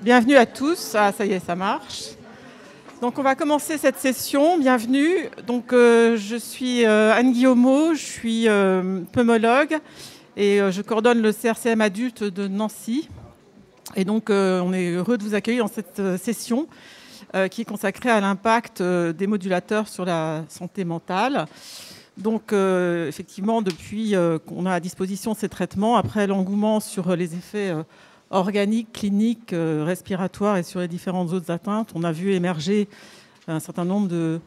Bienvenue à tous. Ah, ça y est, ça marche. Donc, on va commencer cette session. Bienvenue. Donc, je suis Anne Guillaumeau, je suis pneumologue et je coordonne le CRCM adulte de Nancy. Et donc, on est heureux de vous accueillir dans cette session qui est consacrée à l'impact des modulateurs sur la santé mentale. Donc, effectivement, depuis qu'on a à disposition ces traitements, après l'engouement sur les effets organiques, cliniques, respiratoires et sur les différentes autres atteintes, on a vu émerger un certain nombre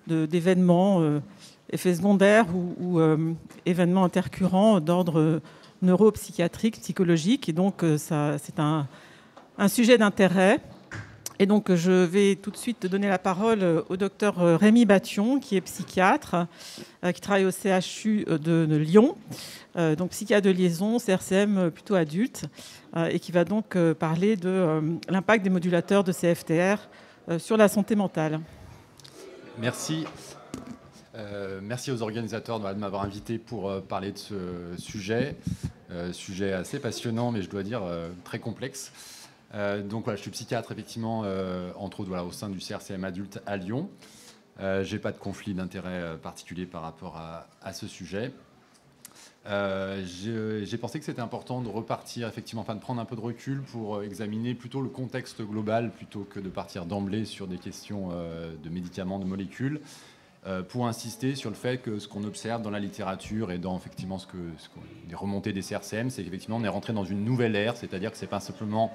d'événements, effets secondaires ou événements intercurrents d'ordre neuropsychiatrique, psychologique. Et donc, c'est un sujet d'intérêt. Et donc, je vais tout de suite donner la parole au docteur Rémi Bathion, qui est psychiatre, qui travaille au CHU de Lyon, donc psychiatre de liaison, CRCM plutôt adulte, et qui va donc parler de l'impact des modulateurs de CFTR sur la santé mentale. Merci. Merci aux organisateurs de m'avoir invité pour parler de ce sujet. Sujet assez passionnant, mais je dois dire très complexe. Donc voilà, je suis psychiatre effectivement, entre autres au sein du CRCM adulte à Lyon. J'ai pas de conflit d'intérêt particulier par rapport à ce sujet. J'ai pensé que c'était important de repartir effectivement, de prendre un peu de recul pour examiner plutôt le contexte global plutôt que de partir d'emblée sur des questions de médicaments, de molécules, pour insister sur le fait que ce qu'on observe dans la littérature et dans effectivement les remontées des CRCM, c'est qu'effectivement on est rentré dans une nouvelle ère, c'est-à-dire que c'est pas simplement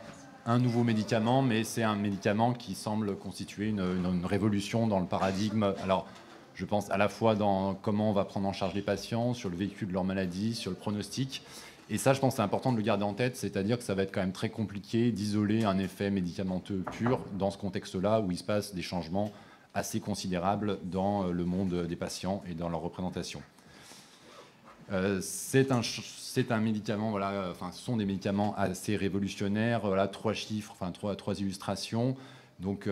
un nouveau médicament, mais c'est un médicament qui semble constituer une révolution dans le paradigme. Alors, je pense à la fois dans comment on va prendre en charge les patients, sur le vécu de leur maladie, sur le pronostic. Et ça, je pense que c'est important de le garder en tête, c'est-à-dire que ça va être quand même très compliqué d'isoler un effet médicamenteux pur dans ce contexte-là où il se passe des changements assez considérables dans le monde des patients et dans leur représentation. C'est un médicament, ce sont des médicaments assez révolutionnaires. Trois chiffres, trois illustrations. Donc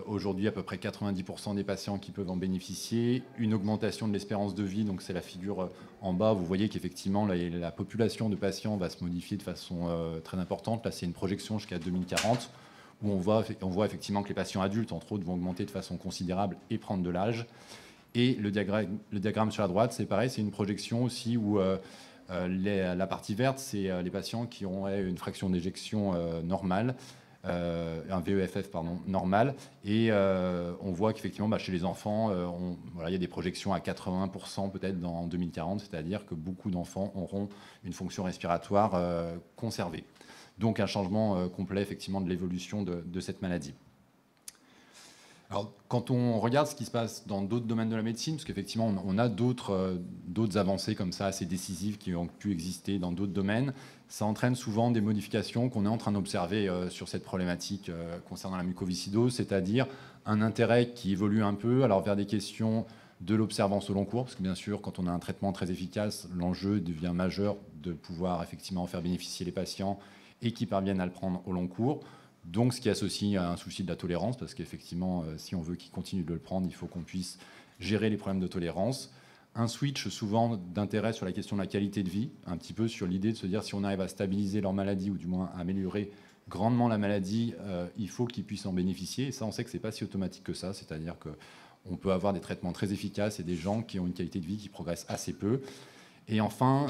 aujourd'hui, à peu près 90% des patients qui peuvent en bénéficier. Une augmentation de l'espérance de vie, donc c'est la figure en bas. Vous voyez qu'effectivement, la population de patients va se modifier de façon très importante. Là, c'est une projection jusqu'à 2040, où on voit effectivement que les patients adultes, entre autres, vont augmenter de façon considérable et prendre de l'âge. Et le diagramme sur la droite, c'est pareil, c'est une projection aussi où la partie verte, c'est les patients qui auraient une fraction d'éjection normale, un VEFF normal. Et on voit qu'effectivement, chez les enfants, il y a des projections à 80% peut-être en 2040, c'est-à-dire que beaucoup d'enfants auront une fonction respiratoire conservée. Donc un changement complet effectivement de l'évolution de cette maladie. Alors, quand on regarde ce qui se passe dans d'autres domaines de la médecine, parce qu'effectivement, on a d'autres avancées comme ça, assez décisives, qui ont pu exister dans d'autres domaines, ça entraîne souvent des modifications qu'on est en train d'observer sur cette problématique concernant la mucoviscidose, c'est-à-dire un intérêt qui évolue un peu vers des questions de l'observance au long cours, parce que bien sûr, quand on a un traitement très efficace, l'enjeu devient majeur de pouvoir effectivement faire bénéficier les patients et qui parviennent à le prendre au long cours. Donc, ce qui associe à un souci de la tolérance, parce qu'effectivement, si on veut qu'ils continuent de le prendre, il faut qu'on puisse gérer les problèmes de tolérance. Un switch souvent d'intérêt sur la question de la qualité de vie, un petit peu sur l'idée de se dire si on arrive à stabiliser leur maladie ou du moins à améliorer grandement la maladie, il faut qu'ils puissent en bénéficier. Et ça, on sait que ce n'est pas si automatique que ça, c'est-à-dire qu'on peut avoir des traitements très efficaces et des gens qui ont une qualité de vie qui progresse assez peu. Et enfin,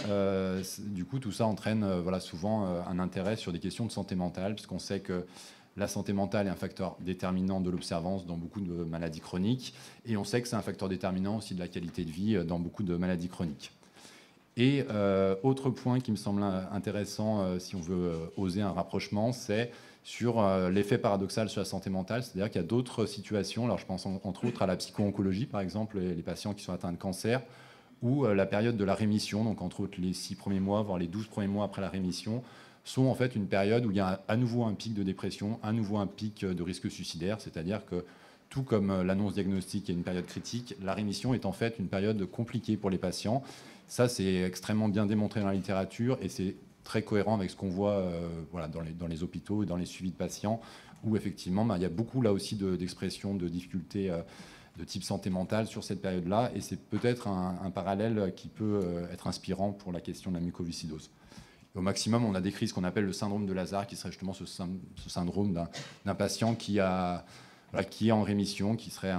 du coup, tout ça entraîne souvent un intérêt sur des questions de santé mentale, puisqu'on sait que la santé mentale est un facteur déterminant de l'observance dans beaucoup de maladies chroniques, et on sait que c'est un facteur déterminant aussi de la qualité de vie dans beaucoup de maladies chroniques. Et autre point qui me semble intéressant, si on veut oser un rapprochement, c'est sur l'effet paradoxal sur la santé mentale, c'est-à-dire qu'il y a d'autres situations, alors je pense entre autres à la psycho-oncologie, par exemple, les patients qui sont atteints de cancer, où la période de la rémission, donc entre autres les 6 premiers mois, voire les 12 premiers mois après la rémission, sont en fait une période où il y a à nouveau un pic de dépression, à nouveau un pic de risque suicidaire, c'est-à-dire que tout comme l'annonce diagnostique est une période critique, la rémission est en fait une période compliquée pour les patients. Ça, c'est extrêmement bien démontré dans la littérature et c'est très cohérent avec ce qu'on voit dans les hôpitaux et dans les suivis de patients, où effectivement, il y a beaucoup là aussi d'expressions de difficultés de type santé mentale sur cette période-là, et c'est peut-être un parallèle qui peut être inspirant pour la question de la mucoviscidose. Au maximum, on a décrit ce qu'on appelle le syndrome de Lazare, qui serait justement ce syndrome d'un patient qui est en rémission, qui serait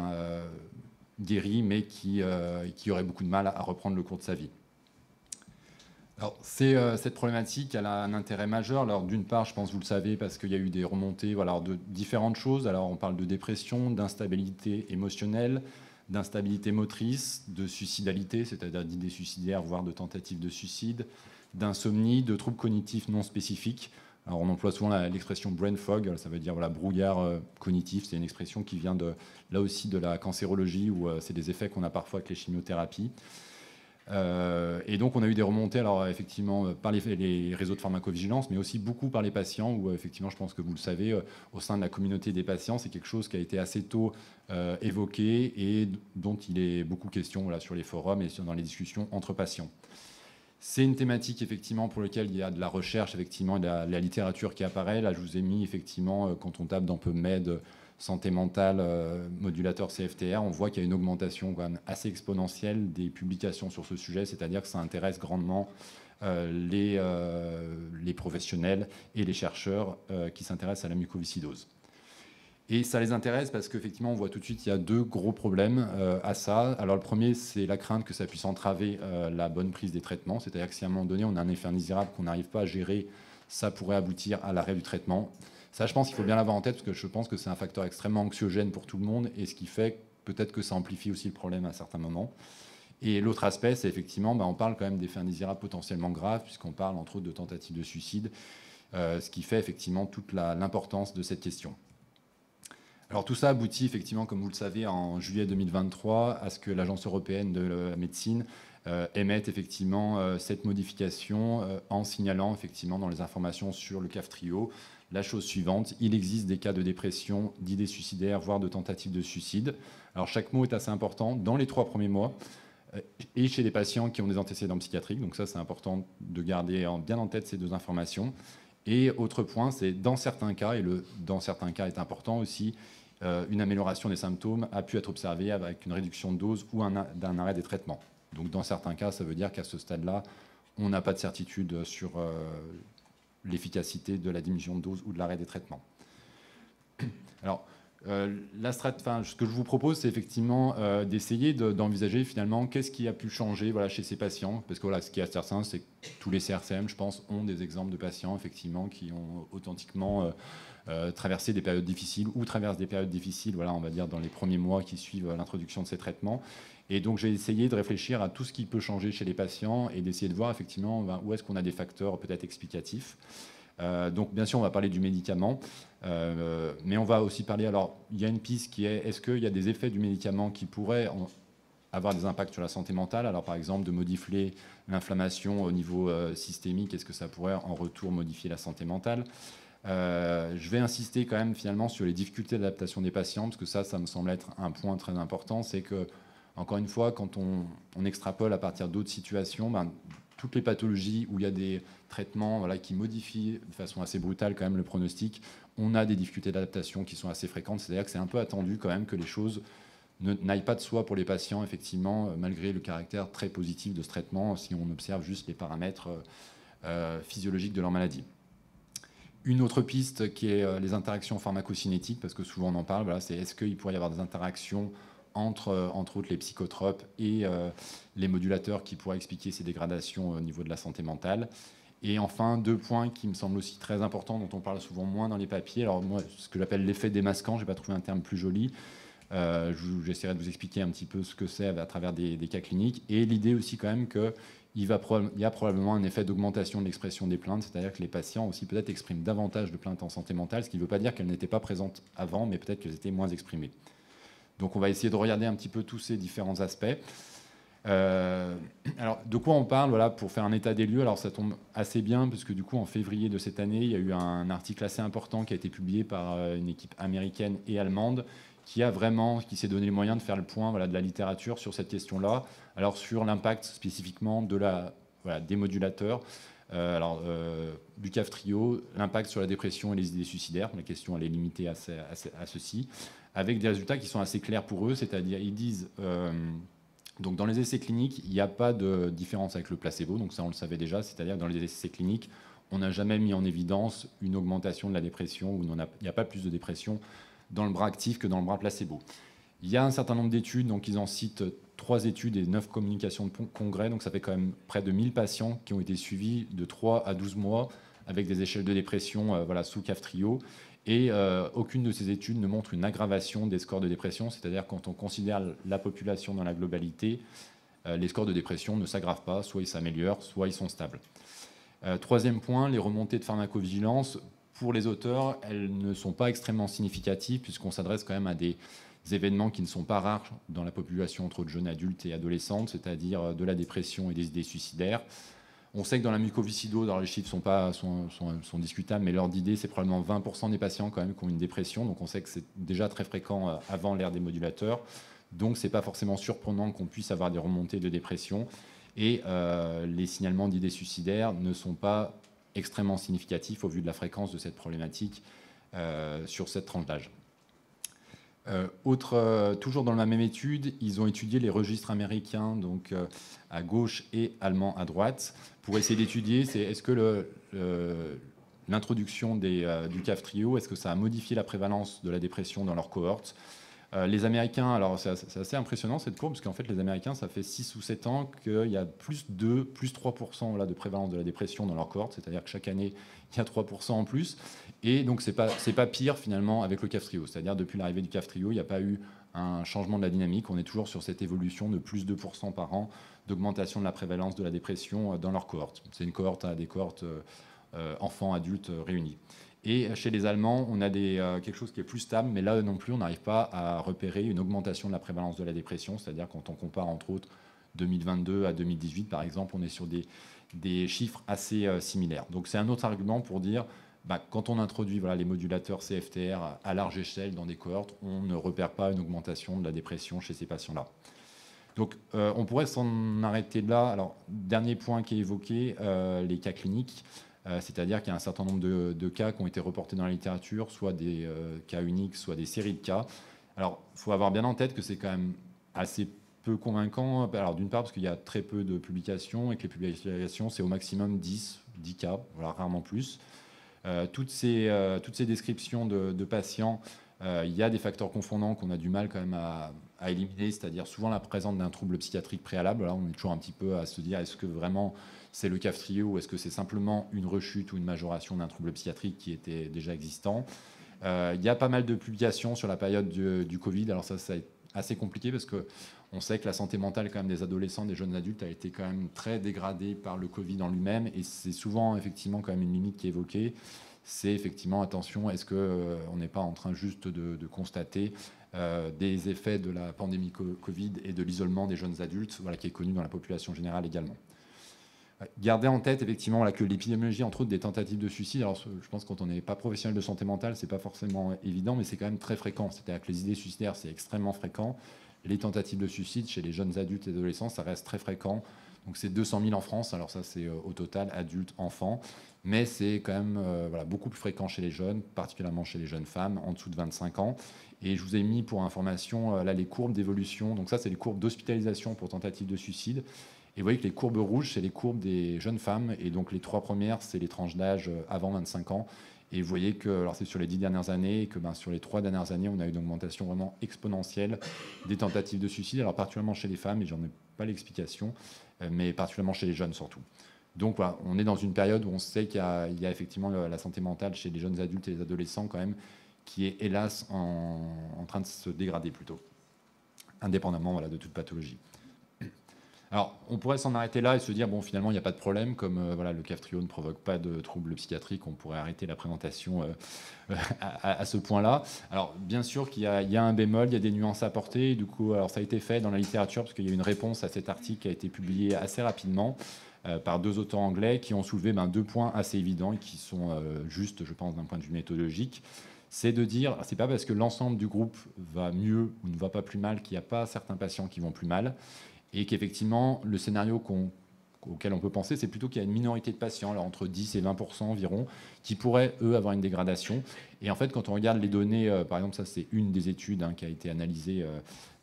guéri, mais qui aurait beaucoup de mal à reprendre le cours de sa vie. Alors, cette problématique, elle a un intérêt majeur. Alors, d'une part, je pense que vous le savez, parce qu'il y a eu des remontées de différentes choses. Alors, on parle de dépression, d'instabilité émotionnelle, d'instabilité motrice, de suicidalité, c'est-à-dire d'idées suicidaires, voire de tentatives de suicide, d'insomnie, de troubles cognitifs non spécifiques. Alors, on emploie souvent l'expression brain fog, ça veut dire brouillard cognitif. C'est une expression qui vient là aussi de la cancérologie, où c'est des effets qu'on a parfois avec les chimiothérapies. Et donc, on a eu des remontées, alors effectivement, par les réseaux de pharmacovigilance, mais aussi beaucoup par les patients, où effectivement, je pense que vous le savez, au sein de la communauté des patients, c'est quelque chose qui a été assez tôt évoqué et dont il est beaucoup question sur les forums et dans les discussions entre patients. C'est une thématique, effectivement, pour laquelle il y a de la recherche, effectivement, et de la littérature qui apparaît. Là, je vous ai mis, effectivement, quand on tape dans PubMed, santé mentale, modulateur CFTR, on voit qu'il y a une augmentation quand même assez exponentielle des publications sur ce sujet, c'est-à-dire que ça intéresse grandement les professionnels et les chercheurs qui s'intéressent à la mucoviscidose. Et ça les intéresse parce qu'effectivement, on voit tout de suite qu'il y a deux gros problèmes à ça. Alors le premier, c'est la crainte que ça puisse entraver la bonne prise des traitements, c'est-à-dire que si à un moment donné, on a un effet indésirable qu'on n'arrive pas à gérer, ça pourrait aboutir à l'arrêt du traitement. Ça, je pense qu'il faut bien l'avoir en tête, parce que je pense que c'est un facteur extrêmement anxiogène pour tout le monde, et ce qui fait peut-être que ça amplifie aussi le problème à certains moments. Et l'autre aspect, c'est effectivement, on parle quand même d'effets indésirables potentiellement graves, puisqu'on parle entre autres de tentatives de suicide, ce qui fait effectivement toute l'importance de cette question. Alors tout ça aboutit effectivement, comme vous le savez, en juillet 2023, à ce que l'Agence européenne de la médecine émette effectivement cette modification en signalant effectivement dans les informations sur le Kaftrio la chose suivante: il existe des cas de dépression, d'idées suicidaires, voire de tentatives de suicide. Alors chaque mot est assez important dans les 3 premiers mois et chez des patients qui ont des antécédents psychiatriques. Donc ça, c'est important de garder bien en tête ces deux informations. Et autre point, c'est dans certains cas, et le dans certains cas est important aussi, une amélioration des symptômes a pu être observée avec une réduction de dose ou d'un arrêt des traitements. Donc dans certains cas, ça veut dire qu'à ce stade-là, on n'a pas de certitude sur l'efficacité de la diminution de dose ou de l'arrêt des traitements. Alors, ce que je vous propose, c'est effectivement d'essayer d'envisager finalement qu'est-ce qui a pu changer chez ces patients. Parce que ce qui est certain, c'est que tous les CRCM, je pense, ont des exemples de patients effectivement qui ont authentiquement traversé des périodes difficiles ou traversent des périodes difficiles, on va dire, dans les premiers mois qui suivent l'introduction de ces traitements. Et donc, j'ai essayé de réfléchir à tout ce qui peut changer chez les patients et d'essayer de voir effectivement où est-ce qu'on a des facteurs peut-être explicatifs. Donc, bien sûr, on va parler du médicament, mais on va aussi parler... Alors, il y a une piste qui est: est-ce qu'il y a des effets du médicament qui pourraient avoir des impacts sur la santé mentale? Alors, par exemple, de modifier l'inflammation au niveau systémique, est-ce que ça pourrait en retour modifier la santé mentale? Je vais insister quand même finalement sur les difficultés d'adaptation des patients, parce que ça me semble être un point très important. C'est que, encore une fois, quand on extrapole à partir d'autres situations, toutes les pathologies où il y a des traitements qui modifient de façon assez brutale quand même le pronostic, on a des difficultés d'adaptation qui sont assez fréquentes. C'est-à-dire que c'est un peu attendu quand même que les choses n'aillent pas de soi pour les patients, effectivement, malgré le caractère très positif de ce traitement, si on observe juste les paramètres physiologiques de leur maladie. Une autre piste qui est les interactions pharmacocinétiques, parce que souvent on en parle, c'est est-ce qu'il pourrait y avoir des interactions entre autres les psychotropes et les modulateurs qui pourraient expliquer ces dégradations au niveau de la santé mentale. Et enfin, 2 points qui me semblent aussi très importants, dont on parle souvent moins dans les papiers. Alors moi, ce que j'appelle l'effet démasquant, je n'ai pas trouvé un terme plus joli. J'essaierai de vous expliquer un petit peu ce que c'est à travers des cas cliniques. Et l'idée aussi quand même qu'il y a probablement un effet d'augmentation de l'expression des plaintes, c'est-à-dire que les patients aussi peut-être expriment davantage de plaintes en santé mentale, ce qui ne veut pas dire qu'elles n'étaient pas présentes avant, mais peut-être qu'elles étaient moins exprimées. Donc on va essayer de regarder un petit peu tous ces différents aspects. Alors de quoi on parle pour faire un état des lieux? Alors ça tombe assez bien, parce que du coup en février de cette année, il y a eu un article assez important qui a été publié par une équipe américaine et allemande qui s'est donné les moyens de faire le point de la littérature sur cette question-là. Alors sur l'impact spécifiquement des modulateurs, du Kaftrio, l'impact sur la dépression et les idées suicidaires. La question elle est limitée à ceci, avec des résultats qui sont assez clairs pour eux, c'est-à-dire ils disent donc dans les essais cliniques il n'y a pas de différence avec le placebo, donc ça on le savait déjà, c'est-à-dire que dans les essais cliniques on n'a jamais mis en évidence une augmentation de la dépression, ou il n'y a pas plus de dépression dans le bras actif que dans le bras placebo. Il y a un certain nombre d'études, donc ils en citent 3 études et 9 communications de congrès, donc ça fait quand même près de 1000 patients qui ont été suivis de 3 à 12 mois avec des échelles de dépression sous Kaftrio. Et aucune de ces études ne montre une aggravation des scores de dépression, c'est-à-dire quand on considère la population dans la globalité, les scores de dépression ne s'aggravent pas, soit ils s'améliorent, soit ils sont stables. Troisième point, les remontées de pharmacovigilance, pour les auteurs, elles ne sont pas extrêmement significatives puisqu'on s'adresse quand même à des événements qui ne sont pas rares dans la population entre jeunes adultes et adolescentes, c'est-à-dire de la dépression et des idées suicidaires. On sait que dans la mucoviscidose, alors les chiffres sont discutables, mais l'ordre d'idée, c'est probablement 20% des patients quand même qui ont une dépression, donc on sait que c'est déjà très fréquent avant l'ère des modulateurs, donc ce n'est pas forcément surprenant qu'on puisse avoir des remontées de dépression, et les signalements d'idées suicidaires ne sont pas extrêmement significatifs au vu de la fréquence de cette problématique sur cette tranche d'âge. Toujours dans la même étude, ils ont étudié les registres américains, donc à gauche et allemands à droite, pour essayer d'étudier est-ce que l'introduction du Kaftrio, est-ce que ça a modifié la prévalence de la dépression dans leur cohorte. Les Américains, alors c'est assez impressionnant cette courbe, parce qu'en fait les Américains, ça fait 6 ou 7 ans qu'il y a plus 3% là, de prévalence de la dépression dans leur cohorte, c'est-à-dire que chaque année, il y a 3% en plus. Et donc c'est pas pire finalement avec le Kaftrio, c'est-à-dire depuis l'arrivée du Kaftrio, il n'y a pas eu un changement de la dynamique, on est toujours sur cette évolution de plus 2% par an d'augmentation de la prévalence de la dépression dans leur cohorte. C'est une cohorte à des cohortes enfants, adultes réunis. Et chez les Allemands, on a quelque chose qui est plus stable, mais là non plus, on n'arrive pas à repérer une augmentation de la prévalence de la dépression, c'est-à-dire quand on compare entre autres 2022 à 2018, par exemple, on est sur des chiffres assez similaires. Donc c'est un autre argument pour dire, quand on introduit les modulateurs CFTR à large échelle dans des cohortes, on ne repère pas une augmentation de la dépression chez ces patients-là. Donc on pourrait s'en arrêter là. Alors, dernier point qui est évoqué, les cas cliniques. C'est-à-dire qu'il y a un certain nombre de cas qui ont été reportés dans la littérature, soit des cas uniques, soit des séries de cas. Alors, il faut avoir bien en tête que c'est quand même assez peu convaincant. Alors, d'une part, parce qu'il y a très peu de publications, et que les publications, c'est au maximum 10 cas, rarement plus. Toutes ces descriptions de patients, il y a des facteurs confondants qu'on a du mal quand même à éliminer, c'est-à-dire souvent la présence d'un trouble psychiatrique préalable. Là, on est toujours un petit peu à se dire, est-ce que vraiment c'est le Kaftrio ou est-ce que c'est simplement une rechute ou une majoration d'un trouble psychiatrique qui était déjà existant. Il y a pas mal de publications sur la période du Covid. Alors ça est assez compliqué parce qu'on sait que la santé mentale quand même des adolescents, des jeunes adultes a été quand même très dégradée par le Covid en lui-même, et c'est souvent effectivement quand même une limite qui est évoquée. C'est effectivement, attention, est-ce qu'on n'est pas en train juste de constater des effets de la pandémie Covid et de l'isolement des jeunes adultes, qui est connu dans la population générale également. Gardez en tête effectivement que l'épidémiologie, entre autres, des tentatives de suicide, alors je pense que quand on n'est pas professionnel de santé mentale, c'est pas forcément évident, mais c'est quand même très fréquent. C'est-à-dire que les idées suicidaires, c'est extrêmement fréquent. Les tentatives de suicide chez les jeunes adultes et adolescents, ça reste très fréquent. Donc c'est 200 000 en France, alors ça c'est au total adultes, enfants, mais c'est quand même beaucoup plus fréquent chez les jeunes, particulièrement chez les jeunes femmes en dessous de 25 ans. Et je vous ai mis pour information là les courbes d'évolution. Donc ça c'est les courbes d'hospitalisation pour tentative de suicide. Et vous voyez que les courbes rouges, c'est les courbes des jeunes femmes, et donc les 3 premières, c'est les tranches d'âge avant 25 ans. Et vous voyez que, alors c'est sur les 10 dernières années, et que sur les 3 dernières années, on a eu une augmentation vraiment exponentielle des tentatives de suicide, alors particulièrement chez les femmes, et j'en ai pas l'explication, mais particulièrement chez les jeunes surtout. Donc voilà, on est dans une période où on sait qu'il y a effectivement la santé mentale chez les jeunes adultes et les adolescents quand même, qui est hélas en train de se dégrader plutôt, indépendamment de toute pathologie. Alors, on pourrait s'en arrêter là et se dire, bon, finalement, il n'y a pas de problème, comme le Kaftrio ne provoque pas de troubles psychiatriques, on pourrait arrêter la présentation à ce point-là. Alors, bien sûr qu'il y a un bémol, il y a des nuances à apporter. Du coup, alors, ça a été fait dans la littérature, parce qu'il y a une réponse à cet article qui a été publié assez rapidement par 2 auteurs anglais qui ont soulevé 2 points assez évidents et qui sont justes, je pense, d'un point de vue méthodologique. C'est de dire, c'est pas parce que l'ensemble du groupe va mieux ou ne va pas plus mal qu'il n'y a pas certains patients qui vont plus mal. Et qu'effectivement, le scénario qu'on auquel on peut penser, c'est plutôt qu'il y a une minorité de patients, alors entre 10 et 20% environ, qui pourraient, eux, avoir une dégradation. Et en fait, quand on regarde les données, par exemple, ça c'est une des études qui a été analysée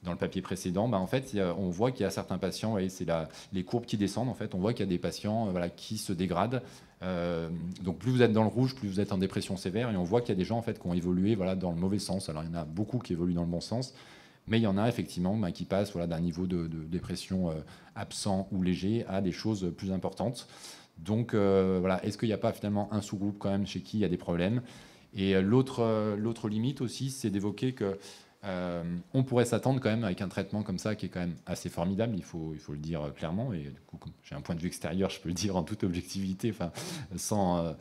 dans le papier précédent, en fait, on voit qu'il y a certains patients, et c'est les courbes qui descendent, en fait, on voit qu'il y a des patients qui se dégradent. Donc plus vous êtes dans le rouge, plus vous êtes en dépression sévère, et on voit qu'il y a des gens en fait, qui ont évolué dans le mauvais sens. Alors il y en a beaucoup qui évoluent dans le bon sens, mais il y en a effectivement qui passent d'un niveau de dépression absent ou léger à des choses plus importantes. Donc est-ce qu'il n'y a pas finalement un sous-groupe quand même chez qui il y a des problèmes? Et l'autre limite aussi, c'est d'évoquer que on pourrait s'attendre quand même avec un traitement comme ça qui est quand même assez formidable, il faut le dire clairement, et du coup j'ai un point de vue extérieur, je peux le dire en toute objectivité, sans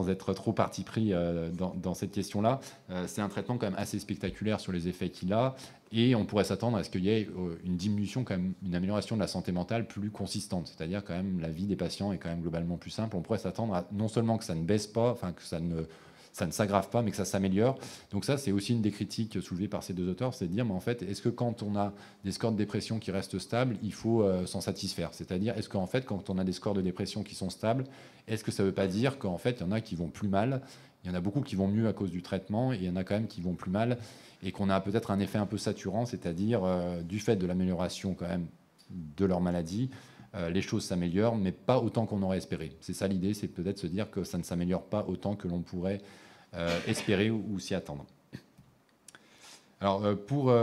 être trop parti pris dans cette question-là. C'est un traitement quand même assez spectaculaire sur les effets qu'il a, et on pourrait s'attendre à ce qu'il y ait une diminution, quand même, une amélioration de la santé mentale plus consistante, c'est-à-dire quand même la vie des patients est quand même globalement plus simple. On pourrait s'attendre à non seulement que ça ne baisse pas, que ça ne s'aggrave pas, mais que ça s'améliore. Donc ça, c'est aussi une des critiques soulevées par ces deux auteurs, c'est de dire, mais en fait, est-ce que quand on a des scores de dépression qui restent stables, il faut s'en satisfaire? C'est-à-dire, est-ce qu'en fait, quand on a des scores de dépression qui sont stables, est-ce que ça ne veut pas dire qu'en fait, il y en a qui vont plus mal, il y en a beaucoup qui vont mieux à cause du traitement, et il y en a quand même qui vont plus mal, et qu'on a peut-être un effet un peu saturant, c'est-à-dire du fait de l'amélioration quand même de leur maladie, les choses s'améliorent, mais pas autant qu'on aurait espéré. C'est ça l'idée, c'est peut-être se dire que ça ne s'améliore pas autant que l'on pourrait espérer ou s'y attendre. Alors, pour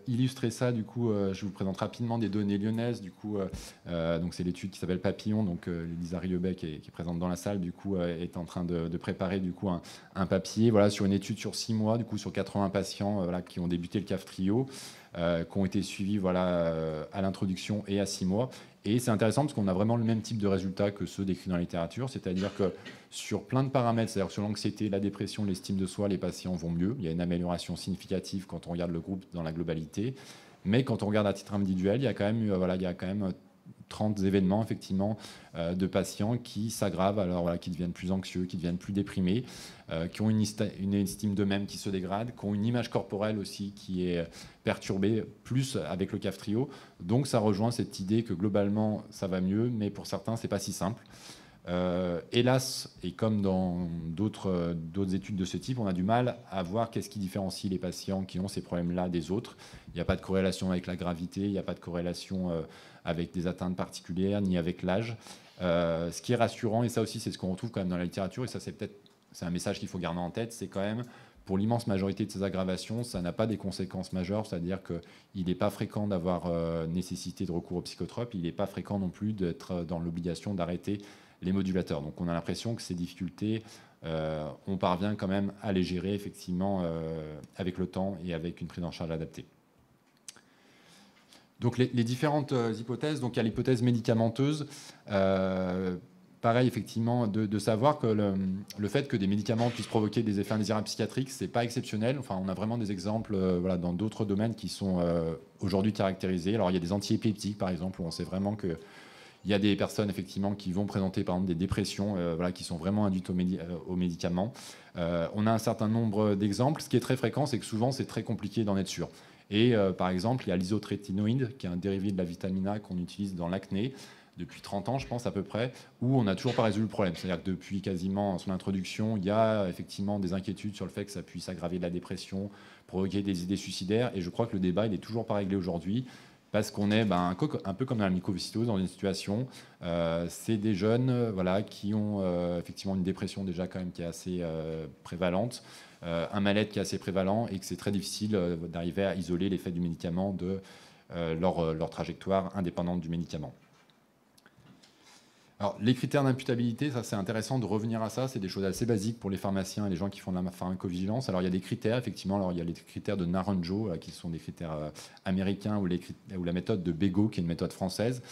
illustrer ça, du coup, je vous présente rapidement des données lyonnaises. Du coup, donc c'est l'étude qui s'appelle Papillon. Donc, Lisa Riebeck, qui est présente dans la salle, du coup, est en train de préparer du coup un papier, sur une étude sur 6 mois, du coup, sur 80 patients qui ont débuté le CAF-Trio, qui ont été suivis à l'introduction et à 6 mois. Et c'est intéressant parce qu'on a vraiment le même type de résultats que ceux décrits dans la littérature, c'est-à-dire que sur plein de paramètres, c'est-à-dire sur l'anxiété, la dépression, l'estime de soi, les patients vont mieux. Il y a une amélioration significative quand on regarde le groupe dans la globalité. Mais quand on regarde à titre individuel, il y a quand même 30 événements effectivement de patients qui s'aggravent, alors qui deviennent plus anxieux, qui deviennent plus déprimés, qui ont une estime d'eux-mêmes qui se dégrade, qui ont une image corporelle aussi qui est perturbée, plus avec le CAF-Trio. Donc ça rejoint cette idée que globalement ça va mieux, mais pour certains c'est pas si simple. Hélas, et comme dans d'autres études de ce type, on a du mal à voir qu'est-ce qui différencie les patients qui ont ces problèmes-là des autres. Il n'y a pas de corrélation avec la gravité, il n'y a pas de corrélation avec des atteintes particulières, ni avec l'âge. Ce qui est rassurant, et ça aussi c'est ce qu'on retrouve quand même dans la littérature, et ça c'est un message qu'il faut garder en tête, c'est quand même, pour l'immense majorité de ces aggravations, ça n'a pas des conséquences majeures, c'est-à-dire qu'il n'est pas fréquent d'avoir nécessité de recours aux psychotropes, il n'est pas fréquent non plus d'être dans l'obligation d'arrêter les modulateurs. Donc on a l'impression que ces difficultés, on parvient quand même à les gérer effectivement avec le temps et avec une prise en charge adaptée. Donc les différentes hypothèses, donc il y a l'hypothèse médicamenteuse, pareil effectivement de savoir que le fait que des médicaments puissent provoquer des effets indésirables psychiatriques, c'est pas exceptionnel. Enfin, on a vraiment des exemples dans d'autres domaines qui sont aujourd'hui caractérisés. Alors il y a des antiépileptiques par exemple, où on sait vraiment que il y a des personnes effectivement qui vont présenter par exemple des dépressions qui sont vraiment induites aux médicaments. On a un certain nombre d'exemples. Ce qui est très fréquent, c'est que souvent c'est très compliqué d'en être sûr. Et par exemple, il y a l'isotrétinoïde, qui est un dérivé de la vitamine A qu'on utilise dans l'acné depuis 30 ans, je pense à peu près, où on n'a toujours pas résolu le problème. C'est-à-dire que depuis quasiment son introduction, il y a effectivement des inquiétudes sur le fait que ça puisse aggraver de la dépression, provoquer des idées suicidaires. Et je crois que le débat, il n'est toujours pas réglé aujourd'hui. Parce qu'on est un peu comme dans la mycoviscidose, dans une situation, c'est des jeunes qui ont effectivement une dépression déjà quand même qui est assez prévalente, un mal-être qui est assez prévalent et que c'est très difficile d'arriver à isoler l'effet du médicament de leur trajectoire indépendante du médicament. Alors, les critères d'imputabilité, ça c'est intéressant de revenir à ça, c'est des choses assez basiques pour les pharmaciens et les gens qui font de la pharmacovigilance. Alors il y a des critères, effectivement, alors il y a les critères de Naranjo, qui sont des critères américains, ou la méthode de Bego, qui est une méthode française.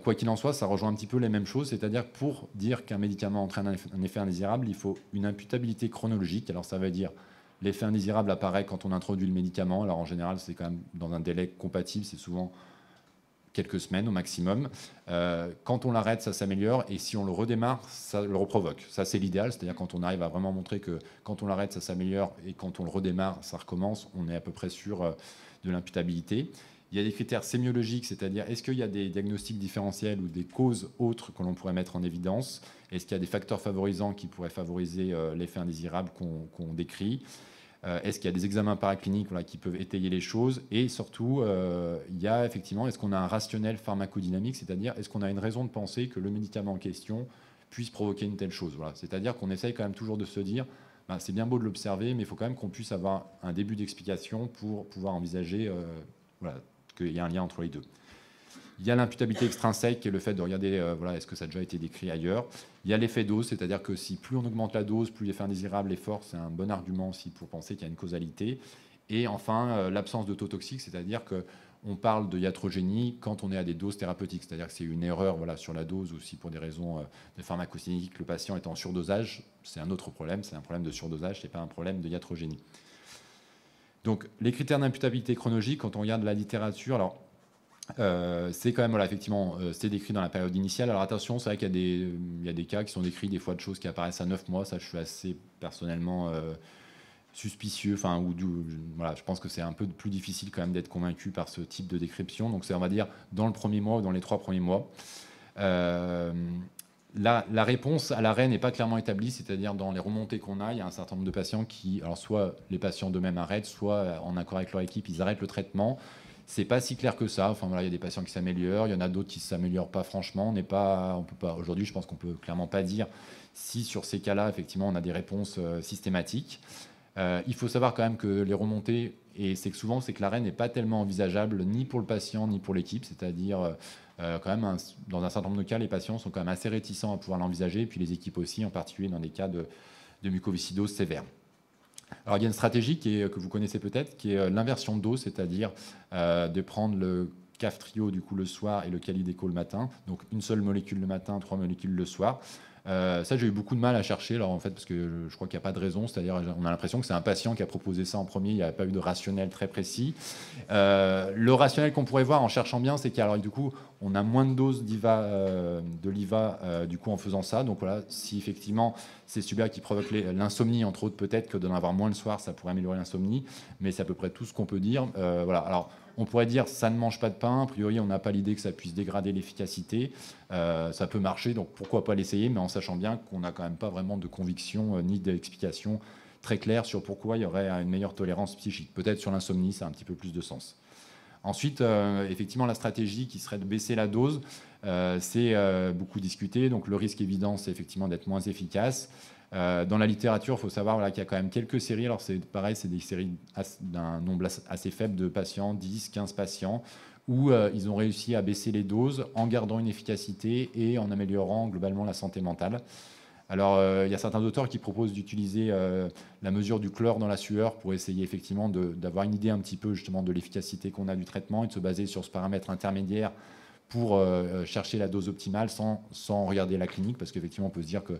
Quoi qu'il en soit, ça rejoint un petit peu les mêmes choses, c'est-à-dire que pour dire qu'un médicament entraîne un effet indésirable, il faut une imputabilité chronologique. Alors ça veut dire l'effet indésirable apparaît quand on introduit le médicament, alors en général c'est quand même dans un délai compatible, c'est souvent quelques semaines au maximum. Quand on l'arrête, ça s'améliore, et si on le redémarre, ça le reprovoque. Ça, c'est l'idéal, c'est-à-dire quand on arrive à vraiment montrer que quand on l'arrête, ça s'améliore, et quand on le redémarre, ça recommence, on est à peu près sûr de l'imputabilité. Il y a des critères sémiologiques, c'est-à-dire est-ce qu'il y a des diagnostics différentiels ou des causes autres que l'on pourrait mettre en évidence? Est-ce qu'il y a des facteurs favorisants qui pourraient favoriser l'effet indésirable qu'on décrit? Est-ce qu'il y a des examens paracliniques qui peuvent étayer les choses? Et surtout, il y a effectivement, est-ce qu'on a un rationnel pharmacodynamique, c'est-à-dire est-ce qu'on a une raison de penser que le médicament en question puisse provoquer une telle chose? C'est-à-dire qu'on essaye quand même toujours de se dire, c'est bien beau de l'observer, mais il faut quand même qu'on puisse avoir un début d'explication pour pouvoir envisager qu'il y a un lien entre les deux. Il y a l'imputabilité extrinsèque, qui est le fait de regarder est-ce que ça a déjà été décrit ailleurs. Il y a l'effet dose, c'est-à-dire que si plus on augmente la dose, plus l'effet indésirable est fort, c'est un bon argument aussi pour penser qu'il y a une causalité. Et enfin, l'absence de taux toxique, c'est-à-dire qu'on parle de iatrogénie quand on est à des doses thérapeutiques, c'est-à-dire que c'est une erreur sur la dose, ou si pour des raisons de pharmacocinétique, le patient est en surdosage, c'est un autre problème, c'est un problème de surdosage, ce n'est pas un problème de iatrogénie. Donc, les critères d'imputabilité chronologique, quand on regarde la littérature, alors, c'est quand même, effectivement, c'est décrit dans la période initiale. Alors attention, c'est vrai qu'il y a des cas qui sont décrits, des fois de choses qui apparaissent à 9 mois. Ça, je suis assez personnellement suspicieux. Je pense que c'est un peu plus difficile quand même d'être convaincu par ce type de description. Donc c'est, on va dire, dans le premier mois ou dans les 3 premiers mois. La réponse à l'arrêt n'est pas clairement établie, c'est-à-dire dans les remontées qu'on a, il y a un certain nombre de patients qui, alors soit les patients d'eux-mêmes arrêtent, soit en accord avec leur équipe, ils arrêtent le traitement. C'est pas si clair que ça. Il y a des patients qui s'améliorent, il y en a d'autres qui ne s'améliorent pas franchement. On peut pas, aujourd'hui, je pense qu'on peut clairement pas dire si sur ces cas-là, effectivement, on a des réponses systématiques. Il faut savoir quand même que les remontées, et c'est que l'arrêt n'est pas tellement envisageable ni pour le patient ni pour l'équipe, c'est-à-dire quand même, dans un certain nombre de cas, les patients sont quand même assez réticents à pouvoir l'envisager, et puis les équipes aussi, en particulier dans des cas de mucoviscidose sévère. Alors, il y a une stratégie que vous connaissez peut-être, qui est l'inversion de dose, c'est-à-dire de prendre le Kaftrio le soir et le Kalydeco le matin, donc une seule molécule le matin, 3 molécules le soir. Ça, j'ai eu beaucoup de mal à chercher, alors en fait, parce que je crois qu'il n'y a pas de raison, c'est-à-dire on a l'impression que c'est un patient qui a proposé ça en premier, il n'y avait pas eu de rationnel très précis. Le rationnel qu'on pourrait voir en cherchant bien, c'est qu'alors du coup, on a moins de doses de l'IVA en faisant ça. Donc voilà, si effectivement c'est celui-là qui provoque l'insomnie, entre autres, peut-être que d'en avoir moins le soir, ça pourrait améliorer l'insomnie, mais c'est à peu près tout ce qu'on peut dire. Alors, on pourrait dire ça ne mange pas de pain. A priori, on n'a pas l'idée que ça puisse dégrader l'efficacité. Ça peut marcher, donc pourquoi pas l'essayer, mais en sachant bien qu'on n'a quand même pas vraiment de conviction ni d'explication très claire sur pourquoi il y aurait une meilleure tolérance psychique. Peut-être sur l'insomnie, ça a un petit peu plus de sens. Ensuite, effectivement, la stratégie qui serait de baisser la dose, c'est beaucoup discuté. Donc le risque évident, c'est effectivement d'être moins efficace. Dans la littérature, il faut savoir qu'il y a quand même quelques séries. Alors c'est pareil, c'est des séries d'un nombre assez faible de patients, 10, 15 patients, où ils ont réussi à baisser les doses en gardant une efficacité et en améliorant globalement la santé mentale. Alors, il y a certains auteurs qui proposent d'utiliser la mesure du chlore dans la sueur pour essayer effectivement d'avoir une idée un petit peu justement de l'efficacité qu'on a du traitement et de se baser sur ce paramètre intermédiaire pour chercher la dose optimale sans regarder la clinique, parce qu'effectivement, on peut se dire que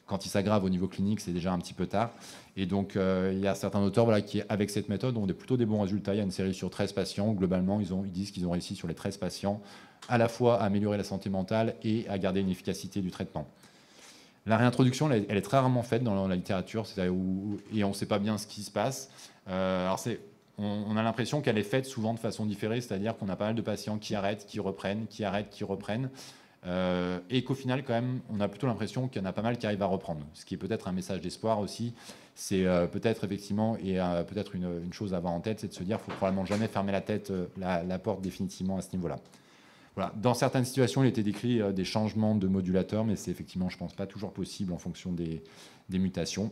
quand il s'aggrave au niveau clinique, c'est déjà un petit peu tard. Et donc, il y a certains auteurs qui, avec cette méthode, ont plutôt des bons résultats. Il y a une série sur 13 patients. Globalement, ils disent qu'ils ont réussi sur les 13 patients à la fois à améliorer la santé mentale et à garder une efficacité du traitement. La réintroduction, elle est très rarement faite dans la littérature, et on ne sait pas bien ce qui se passe. On a l'impression qu'elle est faite souvent de façon différée, c'est-à-dire qu'on a pas mal de patients qui arrêtent, qui reprennent, qui arrêtent, qui reprennent, et qu'au final, quand même, on a plutôt l'impression qu'il y en a pas mal qui arrivent à reprendre. Ce qui est peut-être un message d'espoir aussi. C'est peut-être effectivement, et peut-être une chose à avoir en tête, c'est de se dire qu'il ne faut probablement jamais fermer la porte définitivement à ce niveau-là. Voilà. Dans certaines situations, il était décrit des changements de modulateurs, mais c'est effectivement, je pense, pas toujours possible en fonction des mutations.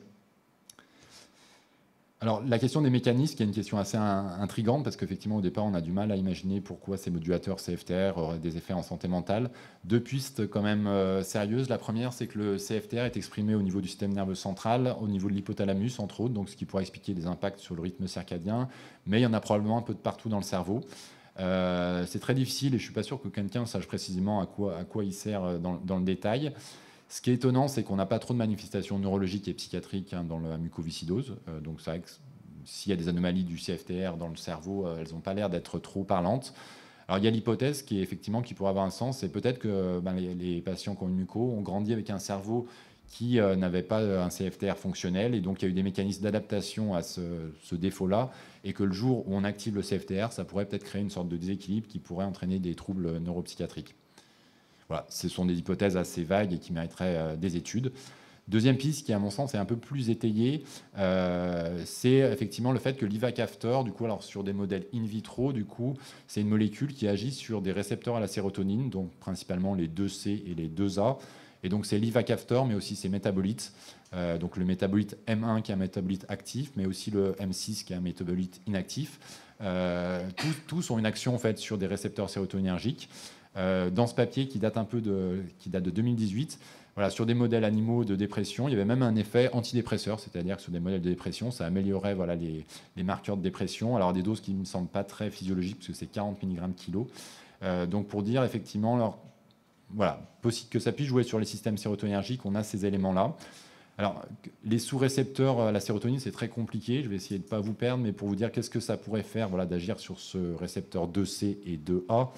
Alors, la question des mécanismes, qui est une question assez intrigante, parce qu'effectivement, au départ, on a du mal à imaginer pourquoi ces modulateurs CFTR auraient des effets en santé mentale. Deux pistes quand même sérieuses. La première, c'est que le CFTR est exprimé au niveau du système nerveux central, au niveau de l'hypothalamus, entre autres, donc ce qui pourrait expliquer des impacts sur le rythme circadien, mais il y en a probablement un peu de partout dans le cerveau. C'est très difficile, et je ne suis pas sûr que quelqu'un sache précisément à quoi il sert dans le détail. Ce qui est étonnant, c'est qu'on n'a pas trop de manifestations neurologiques et psychiatriques dans la mucoviscidose. Donc c'est vrai que s'il y a des anomalies du CFTR dans le cerveau, elles n'ont pas l'air d'être trop parlantes. Alors il y a l'hypothèse qui pourrait avoir un sens, c'est peut-être que les patients qui ont une muco ont grandi avec un cerveau qui n'avaient pas un CFTR fonctionnel. Et donc, il y a eu des mécanismes d'adaptation à ce défaut-là. Et que le jour où on active le CFTR, ça pourrait peut-être créer une sorte de déséquilibre qui pourrait entraîner des troubles neuropsychiatriques. Voilà, ce sont des hypothèses assez vagues et qui mériteraient des études. Deuxième piste qui, à mon sens, est un peu plus étayée, c'est effectivement le fait que l'ivacaftor, du coup, alors sur des modèles in vitro, du coup, c'est une molécule qui agit sur des récepteurs à la sérotonine, donc principalement les 2C et les 2A. Et donc, c'est l'ivacaftor, mais aussi ses métabolites. Donc, le métabolite M1 qui est un métabolite actif, mais aussi le M6 qui est un métabolite inactif. Tous ont une action en fait sur des récepteurs sérotoninergiques. Dans ce papier qui date de 2018, voilà, sur des modèles animaux de dépression, il y avait même un effet antidépresseur, c'est-à-dire que sur des modèles de dépression, ça améliorait voilà, les marqueurs de dépression. Alors des doses qui ne me semblent pas très physiologiques, parce que c'est 40 mg kilo. Donc pour dire effectivement, voilà, possible que ça puisse jouer sur les systèmes sérotoninergiques, on a ces éléments-là. Alors, les sous-récepteurs à la sérotonine, c'est très compliqué. Je vais essayer de ne pas vous perdre, mais pour vous dire qu'est-ce que ça pourrait faire voilà, d'agir sur ce récepteur 2C et 2A.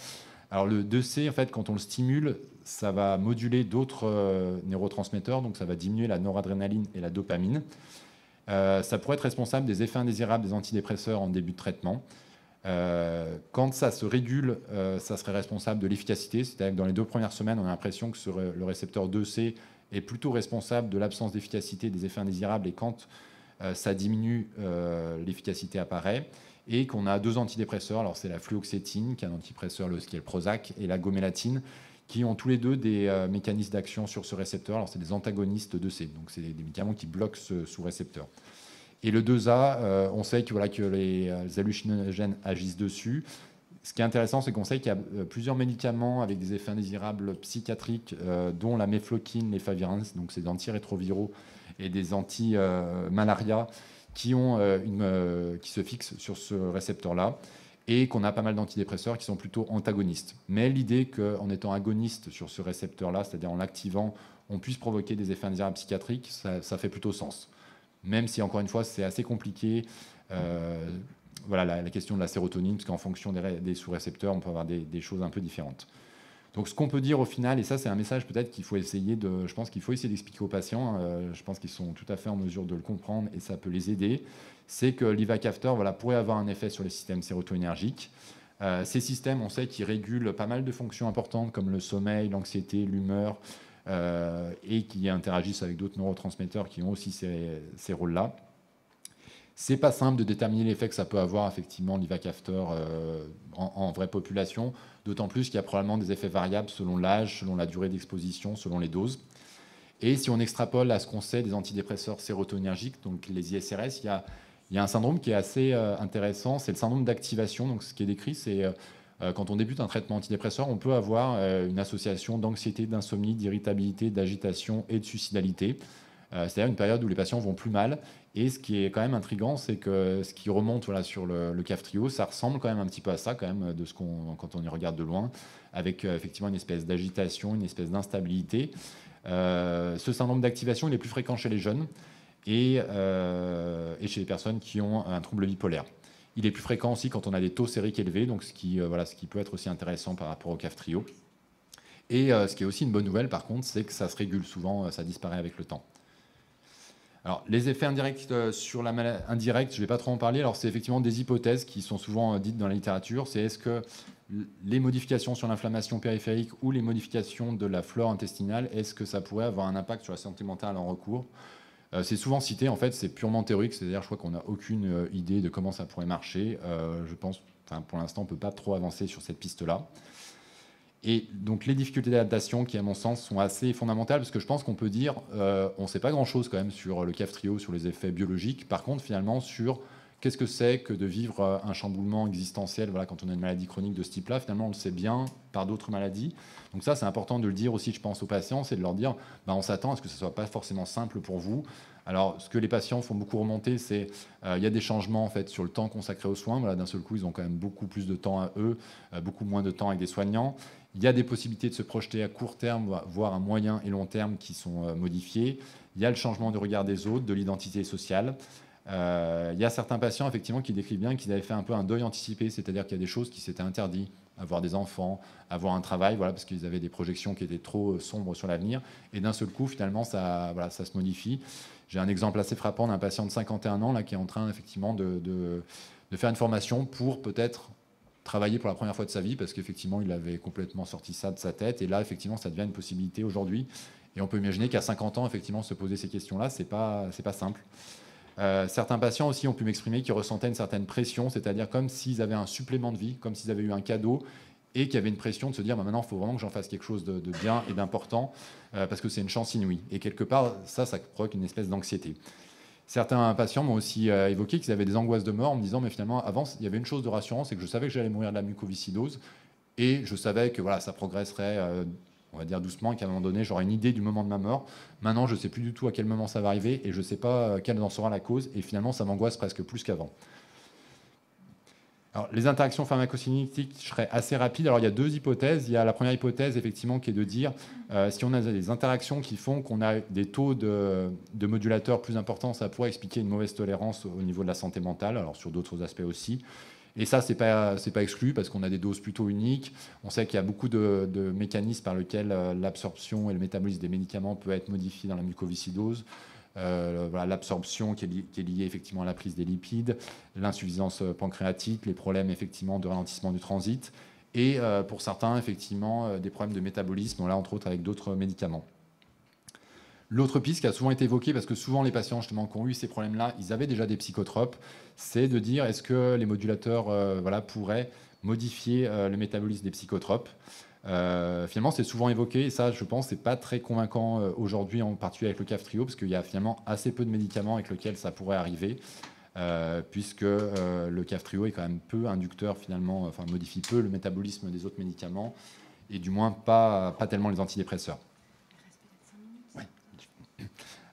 Alors, le 2C, en fait, quand on le stimule, ça va moduler d'autres neurotransmetteurs, donc ça va diminuer la noradrénaline et la dopamine. Ça pourrait être responsable des effets indésirables des antidépresseurs en début de traitement. Quand ça se régule, ça serait responsable de l'efficacité, c'est-à-dire que dans les 2 premières semaines, on a l'impression que le récepteur 2C est plutôt responsable de l'absence d'efficacité des effets indésirables, et quand ça diminue, l'efficacité apparaît, et qu'on a 2 antidépresseurs, alors c'est la fluoxétine, qui est un antidépresseur, qui est le Prozac, et la gomélatine, qui ont tous les deux des mécanismes d'action sur ce récepteur. Alors c'est des antagonistes 2C, donc c'est des médicaments qui bloquent ce sous-récepteur. Et le 2A, on sait que, voilà, que les hallucinogènes agissent dessus. Ce qui est intéressant, c'est qu'on sait qu'il y a plusieurs médicaments avec des effets indésirables psychiatriques, dont la mefloquine, les favirenz, donc c'est des antirétroviraux et des anti-malaria, qui se fixent sur ce récepteur-là, et qu'on a pas mal d'antidépresseurs qui sont plutôt antagonistes. Mais l'idée qu'en étant agoniste sur ce récepteur-là, c'est-à-dire en l'activant, on puisse provoquer des effets indésirables psychiatriques, ça fait plutôt sens. Même si, encore une fois, c'est assez compliqué. Voilà la question de la sérotonine, parce qu'en fonction des sous-récepteurs, on peut avoir des choses un peu différentes. Donc, ce qu'on peut dire au final, et ça, c'est un message peut-être qu'il faut essayer je pense qu'il faut essayer d'expliquer aux patients. Je pense qu'ils sont tout à fait en mesure de le comprendre et ça peut les aider. C'est que l'ivacaftor, voilà, pourrait avoir un effet sur les systèmes sérotoninergiques. Ces systèmes, on sait qu'ils régulent pas mal de fonctions importantes comme le sommeil, l'anxiété, l'humeur, et qui interagissent avec d'autres neurotransmetteurs qui ont aussi ces rôles-là. C'est pas simple de déterminer l'effet que ça peut avoir, effectivement, l'ivacaftor en vraie population, d'autant plus qu'il y a probablement des effets variables selon l'âge, selon la durée d'exposition, selon les doses. Et si on extrapole à ce qu'on sait des antidépresseurs sérotoninergiques, donc les ISRS, il y a un syndrome qui est assez intéressant, c'est le syndrome d'activation. Donc ce qui est décrit, c'est quand on débute un traitement antidépresseur, on peut avoir une association d'anxiété, d'insomnie, d'irritabilité, d'agitation et de suicidalité. C'est-à-dire une période où les patients vont plus mal. Et ce qui est quand même intriguant, c'est que ce qui remonte voilà, sur le Kaftrio, ça ressemble quand même un petit peu à ça, quand même, quand on y regarde de loin, avec effectivement une espèce d'agitation, une espèce d'instabilité. Ce syndrome d'activation, il est plus fréquent chez les jeunes et chez les personnes qui ont un trouble bipolaire. Il est plus fréquent aussi quand on a des taux sériques élevés, donc ce qui peut être aussi intéressant par rapport au Kaftrio. Et ce qui est aussi une bonne nouvelle, par contre, c'est que ça se régule souvent, ça disparaît avec le temps. Alors, les effets indirects sur la maladie indirecte, je ne vais pas trop en parler. Alors, c'est effectivement des hypothèses qui sont souvent dites dans la littérature. C'est est-ce que les modifications sur l'inflammation périphérique ou les modifications de la flore intestinale, est-ce que ça pourrait avoir un impact sur la santé mentale en recours? C'est souvent cité, en fait, c'est purement théorique. C'est-à-dire, je crois qu'on n'a aucune idée de comment ça pourrait marcher. Je pense, pour l'instant, on ne peut pas trop avancer sur cette piste-là. Et donc les difficultés d'adaptation qui, à mon sens, sont assez fondamentales, parce que je pense qu'on peut dire on ne sait pas grand-chose quand même sur le Kaftrio, sur les effets biologiques. Par contre, finalement, sur qu'est-ce que c'est que de vivre un chamboulement existentiel voilà, quand on a une maladie chronique de ce type-là, finalement, on le sait bien par d'autres maladies. Donc ça, c'est important de le dire aussi, je pense, aux patients, c'est de leur dire on s'attend à ce que ce ne soit pas forcément simple pour vous. Alors, ce que les patients font beaucoup remonter, c'est il y a des changements en fait, sur le temps consacré aux soins. Voilà, d'un seul coup, ils ont quand même beaucoup plus de temps à eux, beaucoup moins de temps avec des soignants. Il y a des possibilités de se projeter à court terme, voire à moyen et long terme qui sont modifiées. Il y a le changement du regard des autres, de l'identité sociale. Il y a certains patients effectivement qui décrivent bien qu'ils avaient fait un peu un deuil anticipé, c'est-à-dire qu'il y a des choses qui s'étaient interdites, avoir des enfants, avoir un travail, voilà, parce qu'ils avaient des projections qui étaient trop sombres sur l'avenir, et d'un seul coup finalement ça, voilà, ça se modifie. J'ai un exemple assez frappant d'un patient de 51 ans là, qui est en train effectivement de faire une formation pour peut-être travailler pour la première fois de sa vie, parce qu'effectivement il avait complètement sorti ça de sa tête, et là effectivement ça devient une possibilité aujourd'hui, et on peut imaginer qu'à 50 ans effectivement se poser ces questions-là, c'est pas simple. Certains patients aussi ont pu m'exprimer qu'ils ressentaient une certaine pression, c'est-à-dire comme s'ils avaient un supplément de vie, comme s'ils avaient eu un cadeau, et qu'il y avait une pression de se dire bah, maintenant il faut vraiment que j'en fasse quelque chose de bien et d'important, parce que c'est une chance inouïe. Et quelque part, ça provoque une espèce d'anxiété. Certains patients m'ont aussi évoqué qu'ils avaient des angoisses de mort en me disant mais finalement avant il y avait une chose de rassurant, c'est que je savais que j'allais mourir de la mucoviscidose, et je savais que voilà, ça progresserait on va dire doucement, et qu'à un moment donné, j'aurai une idée du moment de ma mort. Maintenant, je ne sais plus du tout à quel moment ça va arriver, et je ne sais pas quelle en sera la cause, et finalement, ça m'angoisse presque plus qu'avant. Alors, les interactions pharmacocinétiques, je serai assez rapide. Alors, il y a deux hypothèses. Il y a la première hypothèse, effectivement, qui est de dire si on a des interactions qui font qu'on a des taux de modulateurs plus importants, ça pourrait expliquer une mauvaise tolérance au niveau de la santé mentale, alors sur d'autres aspects aussi. Et ça, c'est pas exclu parce qu'on a des doses plutôt uniques. On sait qu'il y a beaucoup de mécanismes par lesquels l'absorption et le métabolisme des médicaments peut être modifié dans la mucoviscidose. Voilà, l'absorption qui est liée effectivement à la prise des lipides, l'insuffisance pancréatique, les problèmes effectivement de ralentissement du transit, et pour certains effectivement des problèmes de métabolisme, là entre autres avec d'autres médicaments. L'autre piste qui a souvent été évoquée, parce que souvent les patients justement qui ont eu ces problèmes-là, ils avaient déjà des psychotropes, c'est de dire est-ce que les modulateurs voilà, pourraient modifier le métabolisme des psychotropes. Finalement, c'est souvent évoqué, et ça, je pense, c'est pas très convaincant aujourd'hui, en particulier avec le Kaftrio, parce qu'il y a finalement assez peu de médicaments avec lesquels ça pourrait arriver, puisque le Kaftrio est quand même peu inducteur, finalement, enfin modifie peu le métabolisme des autres médicaments, et du moins pas tellement les antidépresseurs.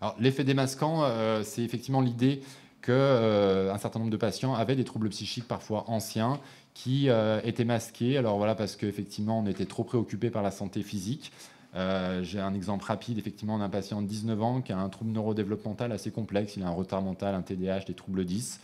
Alors, l'effet démasquant, c'est effectivement l'idée qu'un certain nombre de patients avaient des troubles psychiques parfois anciens qui étaient masqués. Alors voilà, parce qu'effectivement, on était trop préoccupé par la santé physique. J'ai un exemple rapide, effectivement, d'un patient de 19 ans qui a un trouble neurodéveloppemental assez complexe. Il a un retard mental, un TDAH, des troubles 10.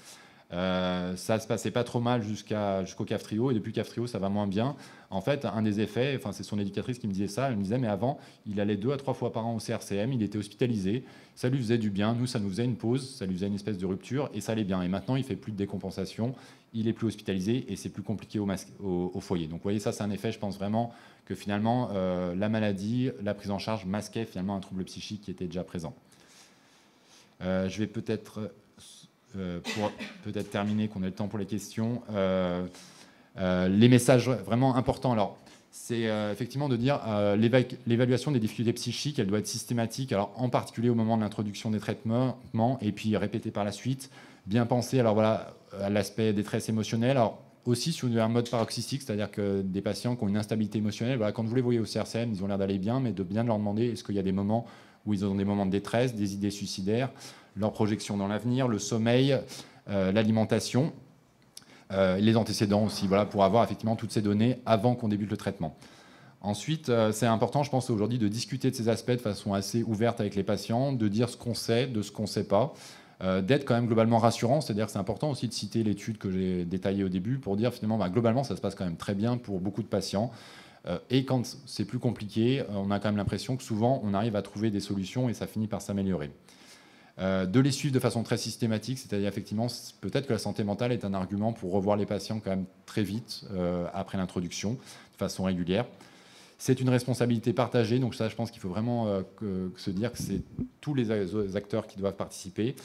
Ça se passait pas trop mal jusqu'au Kaftrio, et depuis Kaftrio ça va moins bien. En fait, un des effets, enfin c'est son éducatrice qui me disait ça, elle me disait mais avant il allait 2 à 3 fois par an au CRCM, il était hospitalisé, ça lui faisait du bien, nous ça nous faisait une pause, ça lui faisait une espèce de rupture et ça allait bien. Et maintenant il fait plus de décompensation, il est plus hospitalisé et c'est plus compliqué au foyer. Donc vous voyez, ça c'est un effet, je pense vraiment que finalement la maladie, la prise en charge masquait finalement un trouble psychique qui était déjà présent. Je vais peut-être pour peut-être terminer, qu'on ait le temps pour les questions, les messages vraiment importants. Alors, c'est effectivement de dire l'évaluation des difficultés psychiques, elle doit être systématique, alors en particulier au moment de l'introduction des traitements, et puis répétée par la suite. Bien penser, alors voilà, à l'aspect détresse émotionnelle. Alors, aussi sur un mode paroxystique, c'est-à-dire que des patients qui ont une instabilité émotionnelle, voilà, quand vous les voyez au CRCM, ils ont l'air d'aller bien, mais de bien leur demander est-ce qu'il y a des moments où ils ont des moments de détresse, des idées suicidaires, leur projection dans l'avenir, le sommeil, l'alimentation, les antécédents aussi, voilà, pour avoir effectivement toutes ces données avant qu'on débute le traitement. Ensuite, c'est important, je pense, aujourd'hui, de discuter de ces aspects de façon assez ouverte avec les patients, de dire ce qu'on sait, de ce qu'on ne sait pas, d'être quand même globalement rassurant, c'est-à-dire que c'est important aussi de citer l'étude que j'ai détaillée au début pour dire finalement, globalement, ça se passe quand même très bien pour beaucoup de patients. Et quand c'est plus compliqué, on a quand même l'impression que souvent, on arrive à trouver des solutions et ça finit par s'améliorer. De les suivre de façon très systématique, c'est-à-dire effectivement, peut-être que la santé mentale est un argument pour revoir les patients quand même très vite après l'introduction, de façon régulière. C'est une responsabilité partagée, donc ça, je pense qu'il faut vraiment se dire que c'est tous les acteurs qui doivent participer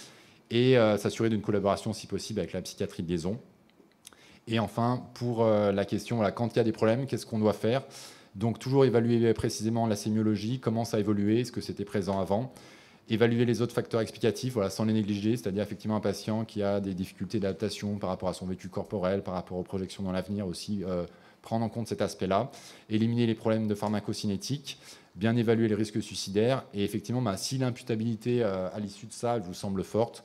et s'assurer d'une collaboration, si possible, avec la psychiatrie de liaison. Et enfin, pour la question, voilà, quand il y a des problèmes, qu'est-ce qu'on doit faire? Donc, toujours évaluer précisément la sémiologie, comment ça a évolué, est-ce que c'était présent avant? Évaluer les autres facteurs explicatifs, voilà, sans les négliger, c'est-à-dire effectivement un patient qui a des difficultés d'adaptation par rapport à son vécu corporel, par rapport aux projections dans l'avenir aussi, prendre en compte cet aspect-là, éliminer les problèmes de pharmacocinétique, bien évaluer les risques suicidaires, et effectivement, si l'imputabilité à l'issue de ça vous semble forte,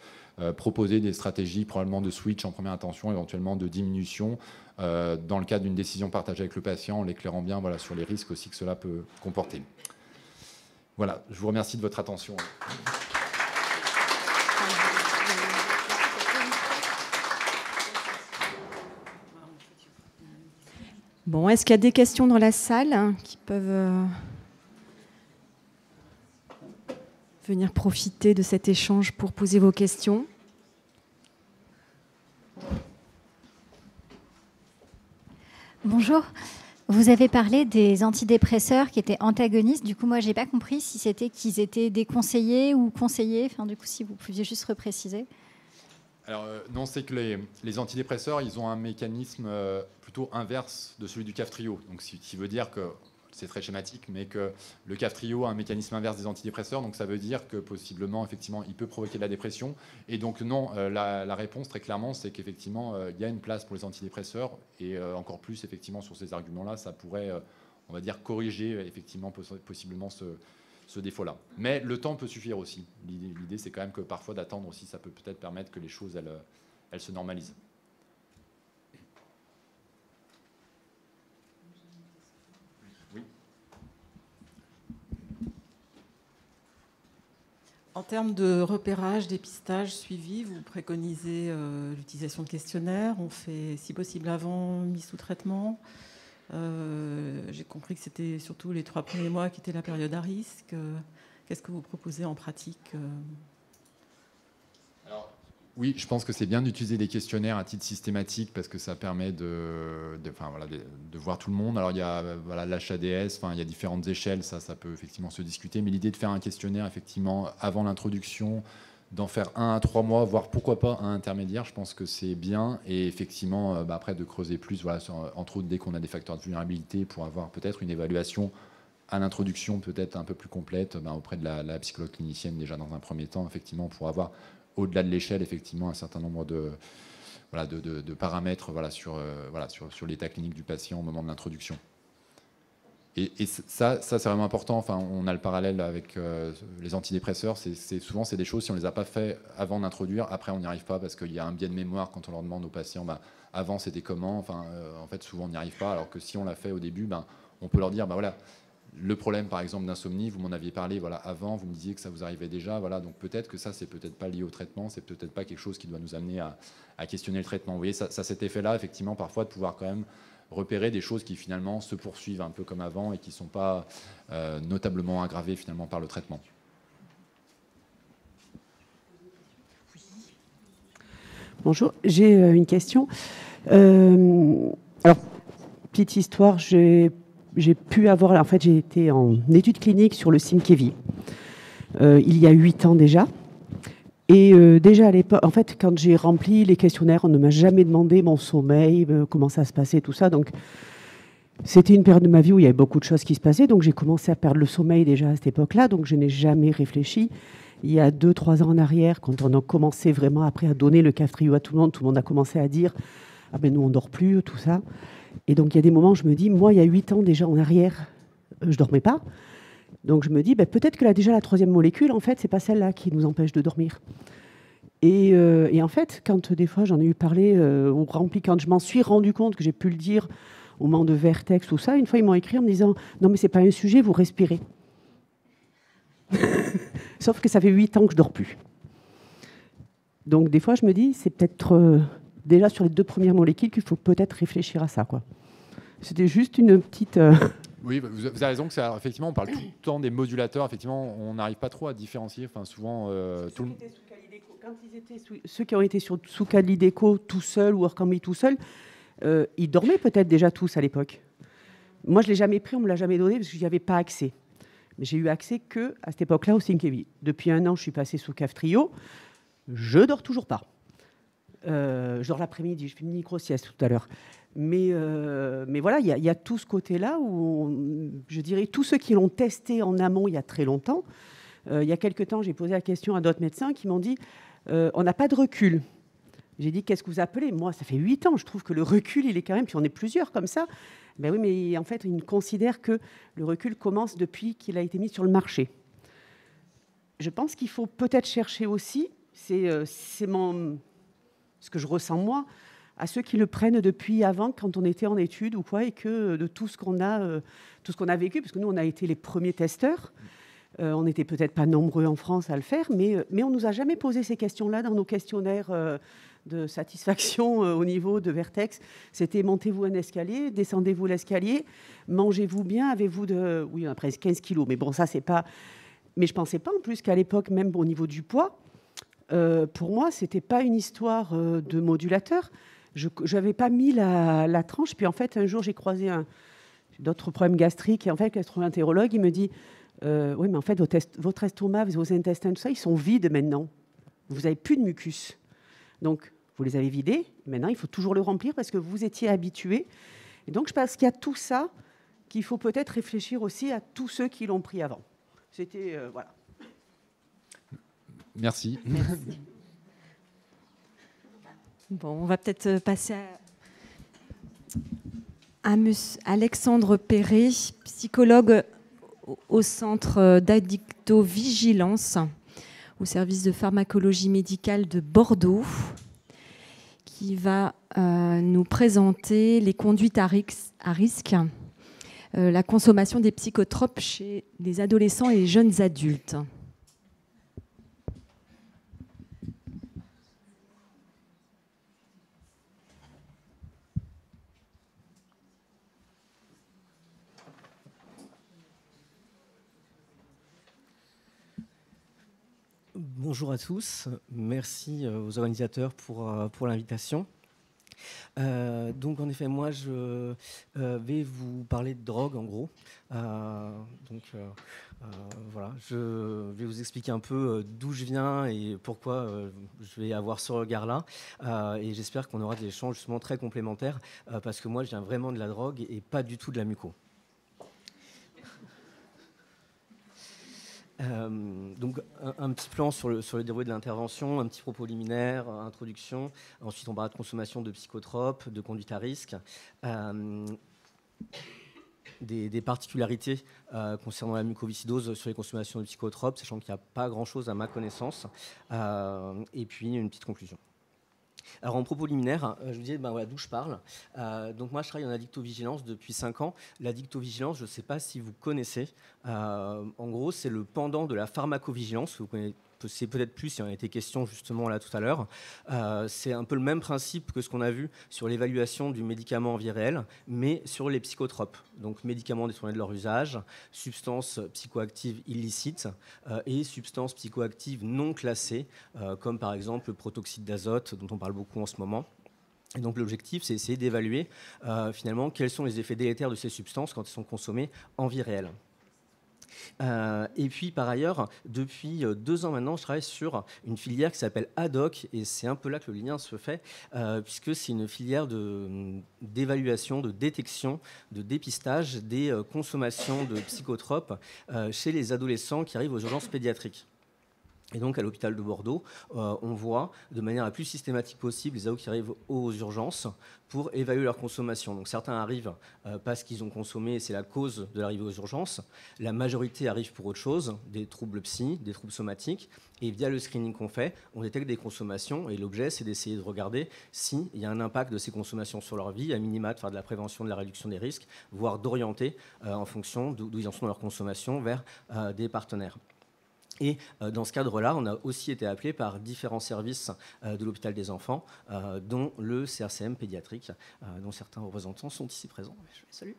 proposer des stratégies probablement de switch en première intention, éventuellement de diminution, dans le cadre d'une décision partagée avec le patient, en l'éclairant bien voilà, sur les risques aussi que cela peut comporter. Voilà, je vous remercie de votre attention. Bon, est-ce qu'il y a des questions dans la salle qui peuvent venir profiter de cet échange pour poser vos questions? Bonjour. Vous avez parlé des antidépresseurs qui étaient antagonistes. Du coup, moi, je n'ai pas compris si c'était qu'ils étaient déconseillés ou conseillés. Enfin, du coup, si vous pouviez juste repréciser. Alors, non, c'est que les antidépresseurs, ils ont un mécanisme plutôt inverse de celui du Kaftrio. Donc, ce qui veut dire que, c'est très schématique, mais que le Kaftrio a un mécanisme inverse des antidépresseurs. Donc, ça veut dire que, possiblement, effectivement, il peut provoquer de la dépression. Et donc, non, la réponse, très clairement, c'est qu'effectivement, il y a une place pour les antidépresseurs. Et encore plus, effectivement, sur ces arguments-là, ça pourrait, on va dire, corriger, effectivement, possiblement ce défaut-là. Mais le temps peut suffire aussi. L'idée, c'est quand même que parfois, d'attendre aussi, ça peut peut-être permettre que les choses, elles se normalisent. Oui. En termes de repérage, dépistage, suivi, vous préconisez l'utilisation de questionnaires. On fait, si possible, avant mise sous traitement. J'ai compris que c'était surtout les 3 premiers mois qui étaient la période à risque. Qu'est-ce que vous proposez en pratique? Alors, oui, je pense que c'est bien d'utiliser des questionnaires à titre systématique parce que ça permet de voir tout le monde. Alors, il y a l'HADS, il y a différentes échelles, ça peut effectivement se discuter. Mais l'idée de faire un questionnaire, effectivement, avant l'introduction, d'en faire 1 à 3 mois, voire pourquoi pas un intermédiaire, je pense que c'est bien. Et effectivement, après, de creuser plus, entre autres, dès qu'on a des facteurs de vulnérabilité, pour avoir peut-être une évaluation à l'introduction peut-être un peu plus complète auprès de la psychologue clinicienne déjà dans un premier temps, effectivement, pour avoir, au-delà de l'échelle, effectivement, un certain nombre de paramètres sur l'état clinique du patient au moment de l'introduction. Et ça, c'est vraiment important. Enfin, on a le parallèle avec les antidépresseurs. Souvent, c'est des choses, si on ne les a pas fait avant d'introduire, après, on n'y arrive pas parce qu'il y a un biais de mémoire quand on leur demande aux patients, avant, c'était comment. En fait, souvent, on n'y arrive pas. Alors que si on l'a fait au début, on peut leur dire, voilà, le problème, par exemple, d'insomnie, vous m'en aviez parlé avant, vous me disiez que ça vous arrivait déjà. Donc peut-être que ça, c'est peut-être pas lié au traitement, c'est peut-être pas quelque chose qui doit nous amener à questionner le traitement. Vous voyez, ça cet effet-là, effectivement, parfois, de pouvoir quand même repérer des choses qui finalement se poursuivent un peu comme avant et qui ne sont pas notablement aggravées finalement par le traitement. Bonjour, j'ai une question. Alors, petite histoire, j'ai pu avoir, en fait, j'ai été en études cliniques sur le Symkevi il y a 8 ans déjà. Et déjà à l'époque, en fait, quand j'ai rempli les questionnaires, on ne m'a jamais demandé mon sommeil, comment ça se passait, tout ça. Donc, c'était une période de ma vie où il y avait beaucoup de choses qui se passaient. Donc, j'ai commencé à perdre le sommeil déjà à cette époque-là. Donc, je n'ai jamais réfléchi. Il y a 2-3 ans en arrière, quand on a commencé vraiment après à donner le Kaftrio à tout le monde a commencé à dire « Ah ben nous, on ne dort plus, tout ça ». Et donc, il y a des moments où je me dis, moi, il y a 8 ans déjà en arrière, je ne dormais pas. Donc, je me dis, peut-être que la 3e molécule, en fait, ce n'est pas celle-là qui nous empêche de dormir. Et en fait, quand des fois, j'en ai eu parlé quand je m'en suis rendu compte, que j'ai pu le dire au moment de Vertex, tout ça, une fois, ils m'ont écrit en me disant, non, mais ce n'est pas un sujet, vous respirez. Sauf que ça fait 8 ans que je ne dors plus. Donc, des fois, je me dis, c'est peut-être déjà sur les 2 premières molécules qu'il faut peut-être réfléchir à ça, quoi. C'était juste une petite... Oui, vous avez raison que effectivement, on parle tout le temps des modulateurs. Effectivement, on n'arrive pas trop à différencier. Enfin, souvent, ceux qui ont été sous Calideco tout seuls ou Orkambi tout seul, ils dormaient peut-être déjà tous à l'époque. Moi, je ne l'ai jamais pris, on ne me l'a jamais donné parce que je n'y avais pas accès. Mais j'ai eu accès qu'à cette époque-là au Symkevi. Depuis 1 an, je suis passée sous Kaftrio. Je ne dors toujours pas. Je dors l'après-midi, je fais une micro-sieste tout à l'heure. Mais voilà, il y a tout ce côté-là où, je dirais, tous ceux qui l'ont testé en amont il y a très longtemps, il y a quelques temps, j'ai posé la question à d'autres médecins qui m'ont dit on n'a pas de recul. J'ai dit qu'est-ce que vous appelez? Moi, ça fait 8 ans, je trouve que le recul, il est quand même, puis on est plusieurs comme ça. Ben oui, mais en fait, ils considèrent que le recul commence depuis qu'il a été mis sur le marché. Je pense qu'il faut peut-être chercher aussi, c'est ce que je ressens moi, à ceux qui le prennent depuis avant, quand on était en études ou quoi, et que de tout ce qu'on a vécu, parce que nous, on a été les premiers testeurs. On n'était peut-être pas nombreux en France à le faire, mais on ne nous a jamais posé ces questions-là dans nos questionnaires de satisfaction au niveau de Vertex. C'était montez-vous un escalier, descendez-vous l'escalier, mangez-vous bien, avez-vous de... Oui, après 15 kilos, mais bon, ça, c'est pas... Mais je ne pensais pas en plus qu'à l'époque, même au niveau du poids, pour moi, ce n'était pas une histoire de modulateur. Je n'avais pas mis la tranche. Puis en fait, un jour, j'ai croisé d'autres problèmes gastriques. Et en fait, le gastro-entérologue, il me dit oui, mais en fait, votre estomac, vos intestins, tout ça, ils sont vides maintenant. Vous n'avez plus de mucus. Donc, vous les avez vidés. Maintenant, il faut toujours le remplir parce que vous étiez habitué. Et donc, je pense qu'il y a tout ça qu'il faut peut-être réfléchir aussi à tous ceux qui l'ont pris avant. C'était... voilà. Merci. Merci. Bon, on va peut-être passer à Alexandre Perret, psychologue au centre d'addictovigilance au service de pharmacologie médicale de Bordeaux, qui va nous présenter les conduites à risque, la consommation des psychotropes chez les adolescents et les jeunes adultes. Bonjour à tous, merci aux organisateurs pour l'invitation. Donc en effet, moi je vais vous parler de drogue en gros. Voilà, je vais vous expliquer un peu d'où je viens et pourquoi je vais avoir ce regard-là. Et j'espère qu'on aura des échanges justement très complémentaires parce que moi je viens vraiment de la drogue et pas du tout de la muco. Donc un petit plan sur le déroulé de l'intervention, un petit propos liminaire, introduction. Ensuite, on parlera de consommation de psychotropes, de conduite à risque, des particularités concernant la mucoviscidose sur les consommations de psychotropes, sachant qu'il n'y a pas grand-chose à ma connaissance, et puis une petite conclusion. Alors en propos liminaire, je vous disais voilà, d'où je parle. Donc moi je travaille en addictovigilance depuis 5 ans. L'addictovigilance, je ne sais pas si vous connaissez. En gros, c'est le pendant de la pharmacovigilance. Vous connaissez peut-être plus, il y en a été question justement là tout à l'heure. C'est un peu le même principe que ce qu'on a vu sur l'évaluation du médicament en vie réelle, mais sur les psychotropes. Donc médicaments détournés de leur usage, substances psychoactives illicites et substances psychoactives non classées, comme par exemple le protoxyde d'azote, dont on parle beaucoup en ce moment. Et donc l'objectif, c'est essayer d'évaluer finalement quels sont les effets délétères de ces substances quand elles sont consommées en vie réelle. Et puis par ailleurs, depuis 2 ans maintenant, je travaille sur une filière qui s'appelle ADOC, et c'est un peu là que le lien se fait, puisque c'est une filière d'évaluation, de détection, de dépistage des consommations de psychotropes chez les adolescents qui arrivent aux urgences pédiatriques. Et donc, à l'hôpital de Bordeaux, on voit de manière la plus systématique possible les ados qui arrivent aux urgences pour évaluer leur consommation. Donc, certains arrivent parce qu'ils ont consommé, c'est la cause de l'arrivée aux urgences. La majorité arrive pour autre chose, des troubles psy, des troubles somatiques. Et via le screening qu'on fait, on détecte des consommations. Et l'objet, c'est d'essayer de regarder s'il y a un impact de ces consommations sur leur vie, à minima de faire de la prévention, de la réduction des risques, voire d'orienter en fonction d'où ils en sont dans leur consommation vers des partenaires. Et dans ce cadre-là, on a aussi été appelé par différents services de l'hôpital des enfants, dont le CRCM pédiatrique, dont certains représentants sont ici présents. Je les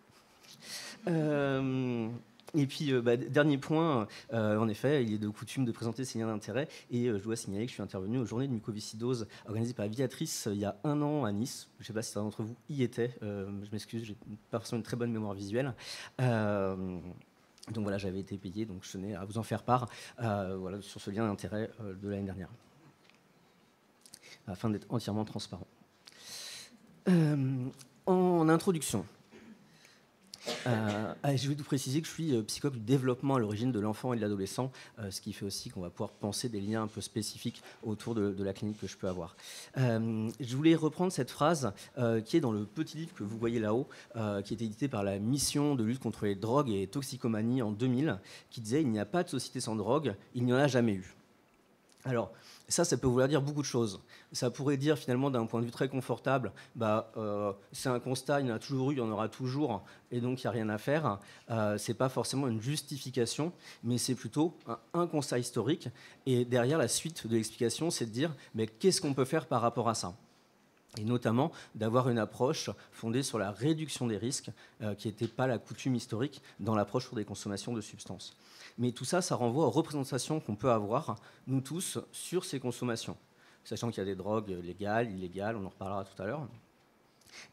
salue. Et puis, dernier point, en effet, il est de coutume de présenter ces liens d'intérêt. Et je dois signaler que je suis intervenu aux journées de mucoviscidose organisées par Viatrice il y a 1 an à Nice. Je ne sais pas si certains d'entre vous y étaient. Je m'excuse, je n'ai pas forcément une très bonne mémoire visuelle. Donc voilà, j'avais été payé, donc je tenais à vous en faire part voilà, sur ce lien d'intérêt de l'année dernière, afin d'être entièrement transparent. En introduction, je vais vous préciser que je suis psychologue du développement à l'origine de l'enfant et de l'adolescent, ce qui fait aussi qu'on va pouvoir penser des liens un peu spécifiques autour de la clinique que je peux avoir. Je voulais reprendre cette phrase qui est dans le petit livre que vous voyez là-haut, qui est édité par la mission de lutte contre les drogues et toxicomanie en 2000, qui disait « Il n'y a pas de société sans drogue, il n'y en a jamais eu ». Alors, Ça peut vouloir dire beaucoup de choses. Ça pourrait dire finalement d'un point de vue très confortable, c'est un constat, il y en a toujours eu, il y en aura toujours, et donc il n'y a rien à faire. C'est pas forcément une justification, mais c'est plutôt un constat historique. Et derrière, la suite de l'explication, c'est de dire mais qu'est-ce qu'on peut faire par rapport à ça ? Et notamment d'avoir une approche fondée sur la réduction des risques, qui n'était pas la coutume historique dans l'approche sur des consommations de substances. Mais tout ça, ça renvoie aux représentations qu'on peut avoir, nous tous, sur ces consommations. Sachant qu'il y a des drogues légales, illégales, on en reparlera tout à l'heure.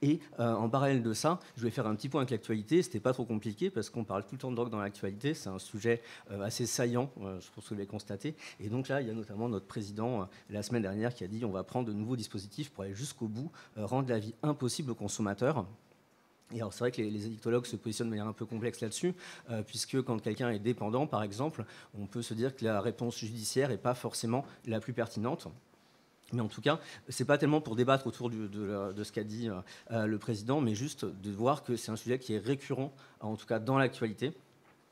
Et en parallèle de ça, je vais faire un petit point avec l'actualité. C'était pas trop compliqué parce qu'on parle tout le temps de drogue dans l'actualité. C'est un sujet assez saillant, je pense que vous l'avez constaté. Et donc là, il y a notamment notre président la semaine dernière qui a dit on va prendre de nouveaux dispositifs pour aller jusqu'au bout, rendre la vie impossible aux consommateurs. Et alors c'est vrai que les addictologues se positionnent de manière un peu complexe là-dessus, puisque quand quelqu'un est dépendant, par exemple, on peut se dire que la réponse judiciaire n'est pas forcément la plus pertinente. Mais en tout cas, ce n'est pas tellement pour débattre autour de ce qu'a dit le président, mais juste de voir que c'est un sujet qui est récurrent, en tout cas dans l'actualité,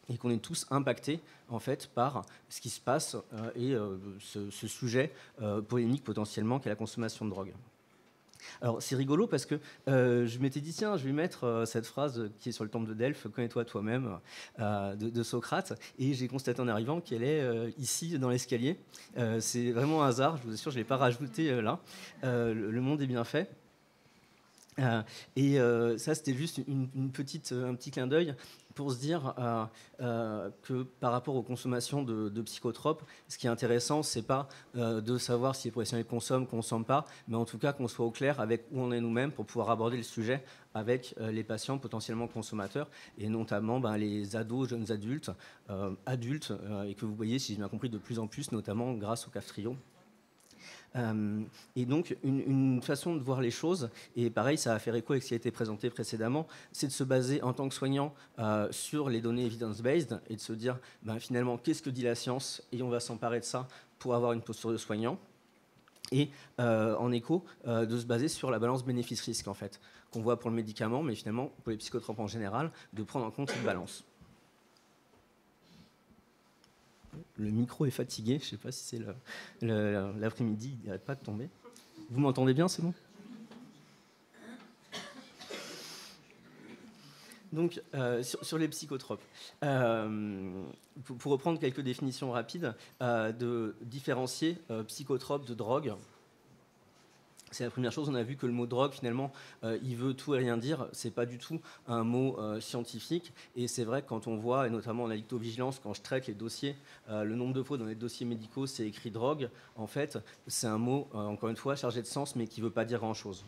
et qu'on est tous impactés en fait par ce qui se passe et ce sujet polémique potentiellement qu'est la consommation de drogue. Alors c'est rigolo parce que je m'étais dit tiens je vais mettre cette phrase qui est sur le temple de Delphes, connais-toi toi-même, de Socrate, et j'ai constaté en arrivant qu'elle est ici dans l'escalier. C'est vraiment un hasard, je vous assure, je ne l'ai pas rajouté là. Le monde est bien fait. Ça c'était juste un petit clin d'œil pour se dire que par rapport aux consommations de psychotropes, ce qui est intéressant, c'est pas de savoir si les professionnels consomment pas, mais en tout cas qu'on soit au clair avec où on est nous-mêmes pour pouvoir aborder le sujet avec les patients potentiellement consommateurs, et notamment les ados, jeunes adultes, et que vous voyez, si j'ai bien compris, de plus en plus, notamment grâce au CAF Trio. Et donc une façon de voir les choses, et pareil ça va faire écho avec ce qui a été présenté précédemment, c'est de se baser en tant que soignant sur les données evidence-based et de se dire finalement qu'est-ce que dit la science, et on va s'emparer de ça pour avoir une posture de soignant, et en écho de se baser sur la balance bénéfice-risque en fait, qu'on voit pour le médicament, mais finalement pour les psychotropes en général, de prendre en compte cette balance. Le micro est fatigué, je ne sais pas si c'est l'après-midi, il n'arrête pas de tomber. Vous m'entendez bien, c'est bon ? Donc, sur les psychotropes, pour reprendre quelques définitions rapides, de différencier psychotropes de drogue. C'est la première chose. On a vu que le mot drogue, finalement, il veut tout et rien dire. C'est pas du tout un mot scientifique. Et c'est vrai que quand on voit, et notamment en addictovigilance, quand je traite les dossiers, le nombre de fois dans les dossiers médicaux, c'est écrit drogue. En fait, c'est un mot, encore une fois, chargé de sens, mais qui veut pas dire grand-chose.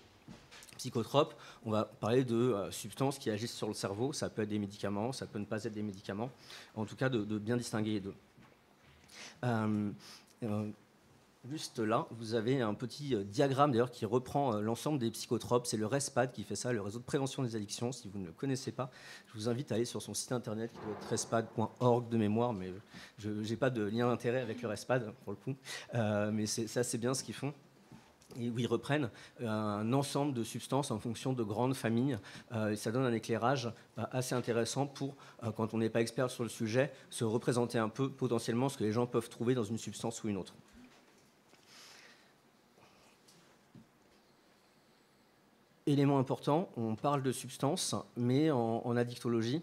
Psychotrope, on va parler de substances qui agissent sur le cerveau. Ça peut être des médicaments, ça peut ne pas être des médicaments. En tout cas, de bien distinguer les deux. Juste là, vous avez un petit diagramme d'ailleurs qui reprend l'ensemble des psychotropes. C'est le RESPAD qui fait ça, le réseau de prévention des addictions. Si vous ne le connaissez pas, je vous invite à aller sur son site internet qui doit être respad.org de mémoire, mais je n'ai pas de lien d'intérêt avec le RESPAD pour le coup. Mais ça, c'est bien ce qu'ils font. Et où ils reprennent un ensemble de substances en fonction de grandes familles. Et ça donne un éclairage assez intéressant pour, quand on n'est pas expert sur le sujet, se représenter un peu potentiellement ce que les gens peuvent trouver dans une substance ou une autre. Élément important, on parle de substances, mais en addictologie,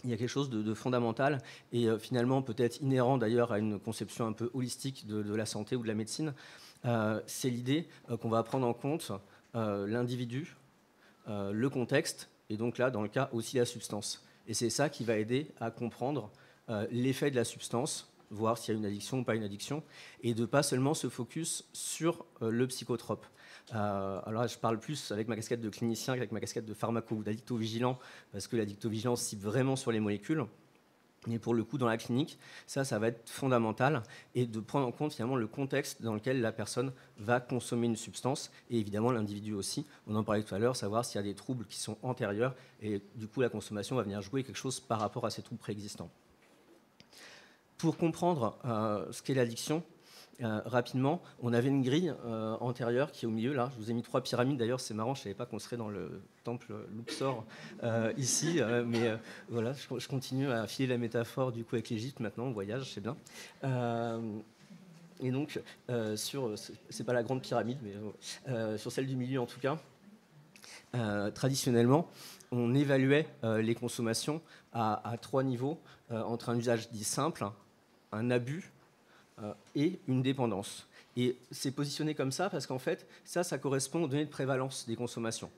il y a quelque chose de fondamental et finalement peut-être inhérent d'ailleurs à une conception un peu holistique de la santé ou de la médecine. C'est l'idée qu'on va prendre en compte l'individu, le contexte, et donc là, dans le cas, aussi la substance. Et c'est ça qui va aider à comprendre l'effet de la substance, voir s'il y a une addiction ou pas une addiction, et de ne pas seulement se focus sur le psychotrope. Alors là, je parle plus avec ma casquette de clinicien qu'avec ma casquette de pharmaco ou d'addictovigilant, parce que l'addictovigilance cible vraiment sur les molécules. Mais pour le coup, dans la clinique, ça va être fondamental, et de prendre en compte finalement le contexte dans lequel la personne va consommer une substance, et évidemment l'individu aussi. On en parlait tout à l'heure, savoir s'il y a des troubles qui sont antérieurs, et du coup la consommation va venir jouer quelque chose par rapport à ces troubles préexistants. Pour comprendre ce qu'est l'addiction, rapidement, on avait une grille antérieure qui est au milieu, là. Je vous ai mis 3 pyramides, d'ailleurs, c'est marrant, je ne savais pas qu'on serait dans le temple Luxor ici, mais voilà, je continue à filer la métaphore du coup avec l'Égypte maintenant, on voyage, c'est bien. Et donc, c'est pas la grande pyramide, mais sur celle du milieu en tout cas, traditionnellement, on évaluait les consommations à 3 niveaux, entre un usage dit simple, un abus et une dépendance. Et c'est positionné comme ça parce qu'en fait, ça correspond aux données de prévalence des consommations.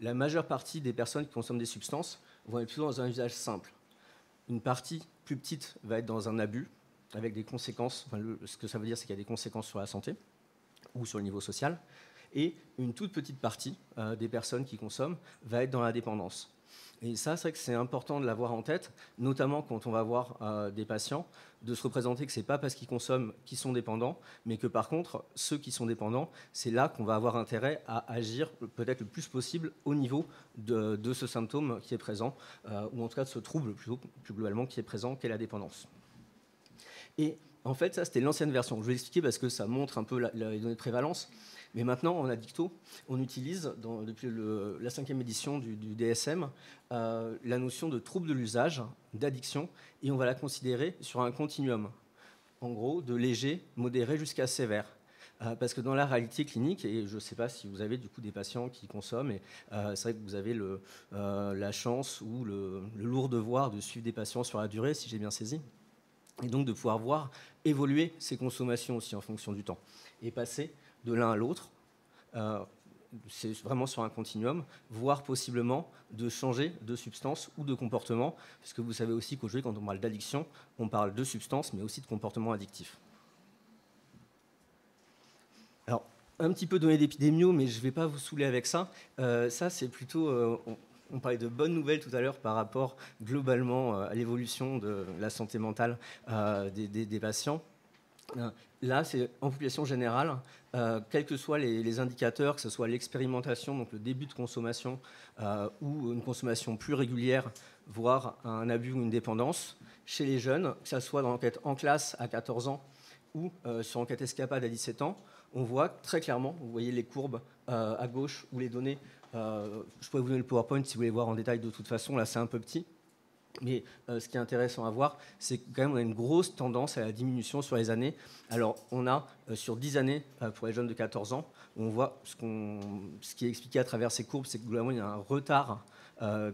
La majeure partie des personnes qui consomment des substances vont être plutôt dans un usage simple. Une partie plus petite va être dans un abus, avec des conséquences, ce que ça veut dire, c'est qu'il y a des conséquences sur la santé ou sur le niveau social. Et une toute petite partie des personnes qui consomment va être dans la dépendance. Et ça, c'est vrai que c'est important de l'avoir en tête, notamment quand on va voir des patients, de se représenter que ce n'est pas parce qu'ils consomment qu'ils sont dépendants, mais que par contre, ceux qui sont dépendants, c'est là qu'on va avoir intérêt à agir peut-être le plus possible au niveau de ce symptôme qui est présent, ou en tout cas de ce trouble plutôt, plus globalement qui est présent, qu'est la dépendance. Et en fait, ça, c'était l'ancienne version. Je vais l'expliquer parce que ça montre un peu les données de prévalence. Mais maintenant, en addicto, on utilise, depuis la 5e édition du DSM, la notion de trouble de l'usage, d'addiction, et on va la considérer sur un continuum, en gros, de léger, modéré jusqu'à sévère. Parce que dans la réalité clinique, et je ne sais pas si vous avez du coup des patients qui consomment, et c'est vrai que vous avez la chance ou le lourd devoir de suivre des patients sur la durée, si j'ai bien saisi, et donc de pouvoir voir évoluer ces consommations aussi en fonction du temps, et passer de l'un à l'autre, c'est vraiment sur un continuum, voire possiblement de changer de substance ou de comportement, parce que vous savez aussi qu'aujourd'hui, quand on parle d'addiction, on parle de substance, mais aussi de comportement addictif. Alors, un petit peu données d'épidémio, mais je ne vais pas vous saouler avec ça. Ça, c'est plutôt... on parlait de bonnes nouvelles tout à l'heure par rapport globalement à l'évolution de la santé mentale des patients. Là, c'est en population générale, quels que soient les indicateurs, que ce soit l'expérimentation, donc le début de consommation, ou une consommation plus régulière, voire un abus ou une dépendance, chez les jeunes, que ce soit dans l'enquête en classe à 14 ans ou sur enquête escapade à 17 ans, on voit très clairement, vous voyez les courbes à gauche ou les données, je pourrais vous donner le PowerPoint si vous voulez voir en détail de toute façon, là c'est un peu petit. Mais ce qui est intéressant à voir, c'est que quand même on a une grosse tendance à la diminution sur les années. Alors on a sur 10 années pour les jeunes de 14 ans, on voit ce qui est expliqué à travers ces courbes, c'est que globalement il y a un retard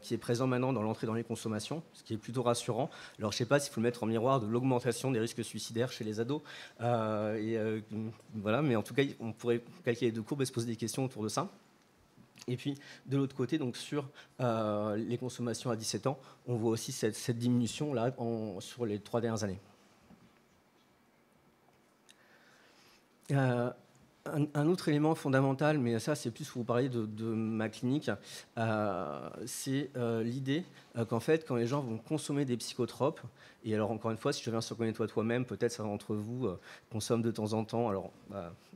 qui est présent maintenant dans l'entrée dans les consommations, ce qui est plutôt rassurant. Alors je ne sais pas s'il faut le mettre en miroir de l'augmentation des risques suicidaires chez les ados. Voilà, mais en tout cas on pourrait calculer les deux courbes et se poser des questions autour de ça. Et puis, de l'autre côté, donc, sur les consommations à 17 ans, on voit aussi cette diminution-là sur les 3 dernières années. Un autre élément fondamental, mais ça, c'est plus pour vous parler de ma clinique, c'est l'idée qu'en fait, quand les gens vont consommer des psychotropes, et alors encore une fois, si je viens sur Connais-toi toi-même, peut-être certains d'entre vous consomment de temps en temps, alors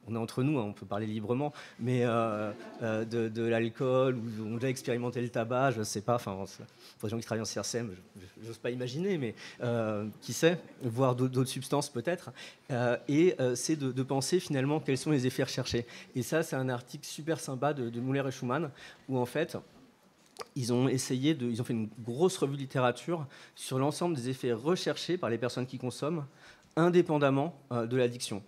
on est entre nous, hein, on peut parler librement, mais de l'alcool, ou on a déjà expérimenté le tabac, je ne sais pas, enfin, pour les gens qui travaillent en CRCM, je n'ose pas imaginer, mais qui sait, voire d'autres substances peut-être, et c'est de penser finalement quels sont les effets recherchés. Et ça, c'est un article super sympa de Muller et Schumann, où en fait, ils ont fait une grosse revue de littérature sur l'ensemble des effets recherchés par les personnes qui consomment, indépendamment de l'addiction.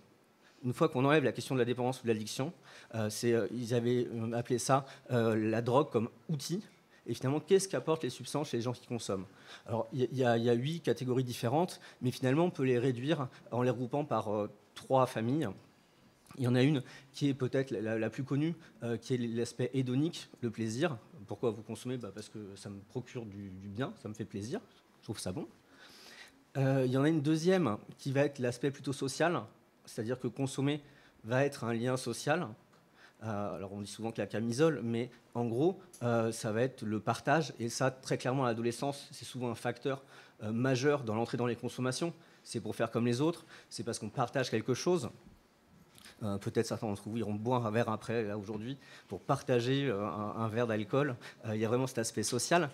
Une fois qu'on enlève la question de la dépendance ou de l'addiction, ils avaient appelé ça la drogue comme outil. Et finalement, qu'est-ce qu'apportent les substances chez les gens qui consomment? Alors, il y a 8 catégories différentes, mais finalement, on peut les réduire en les regroupant par 3 familles. Il y en a une qui est peut-être la plus connue, qui est l'aspect hédonique, le plaisir. Pourquoi vous consommez? Parce que ça me procure du bien, ça me fait plaisir, je trouve ça bon. Il y en a une deuxième qui va être l'aspect plutôt social, c'est-à-dire que consommer va être un lien social. Alors on dit souvent que la camisole, mais en gros, ça va être le partage, et ça, très clairement, à l'adolescence, c'est souvent un facteur majeur dans l'entrée dans les consommations. C'est pour faire comme les autres, c'est parce qu'on partage quelque chose. Peut-être certains d'entre vous iront boire un verre après, là, aujourd'hui, pour partager un verre d'alcool. Il y a vraiment cet aspect social.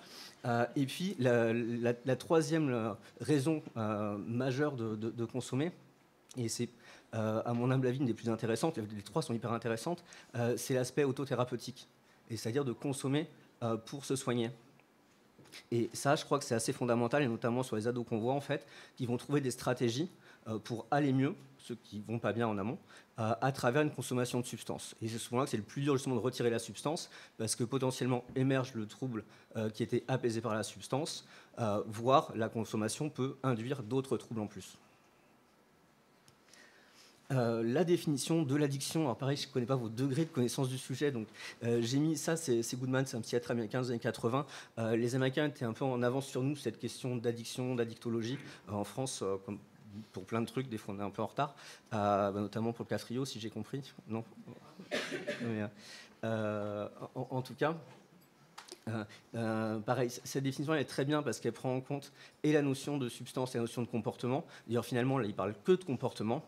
Et puis, la troisième raison majeure de consommer, et c'est, à mon humble avis, une des plus intéressantes, les 3 sont hyper intéressantes, c'est l'aspect autothérapeutique, et c'est-à-dire de consommer pour se soigner. Et ça, je crois que c'est assez fondamental, et notamment sur les ados qu'on voit, en fait, qui vont trouver des stratégies pour aller mieux, ceux qui ne vont pas bien en amont, à travers une consommation de substances. Et c'est souvent là que c'est le plus dur justement de retirer la substance, parce que potentiellement émerge le trouble qui était apaisé par la substance, voire la consommation peut induire d'autres troubles en plus. La définition de l'addiction, alors pareil, je ne connais pas vos degrés de connaissance du sujet, donc j'ai mis ça, c'est Goodman, c'est un psychiatre américain des années 80. Les Américains étaient un peu en avance sur nous, cette question d'addiction, d'addictologie. En France, comme pour plein de trucs, des fois on est un peu en retard, notamment pour le Cafrio, si j'ai compris. Non. Mais, en tout cas, pareil, cette définition elle est très bien parce qu'elle prend en compte et la notion de substance et la notion de comportement. D'ailleurs, finalement, là, il ne parle que de comportement.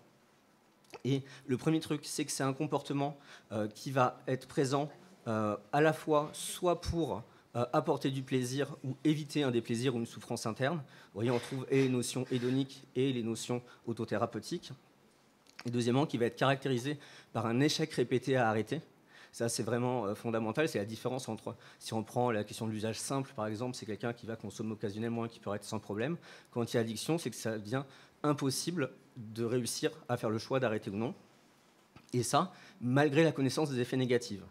Et le premier truc, c'est que c'est un comportement qui va être présent à la fois soit pour apporter du plaisir ou éviter un déplaisir ou une souffrance interne. Vous voyez, on trouve et les notions hédoniques et les notions autothérapeutiques. Et deuxièmement, qui va être caractérisé par un échec répété à arrêter. Ça, c'est vraiment fondamental. C'est la différence entre, si on prend la question de l'usage simple, par exemple, c'est quelqu'un qui va consommer occasionnellement et qui peut arrêter sans problème. Quand il y a addiction, c'est que ça devient impossible de réussir à faire le choix d'arrêter ou non. Et ça, malgré la connaissance des effets négatifs.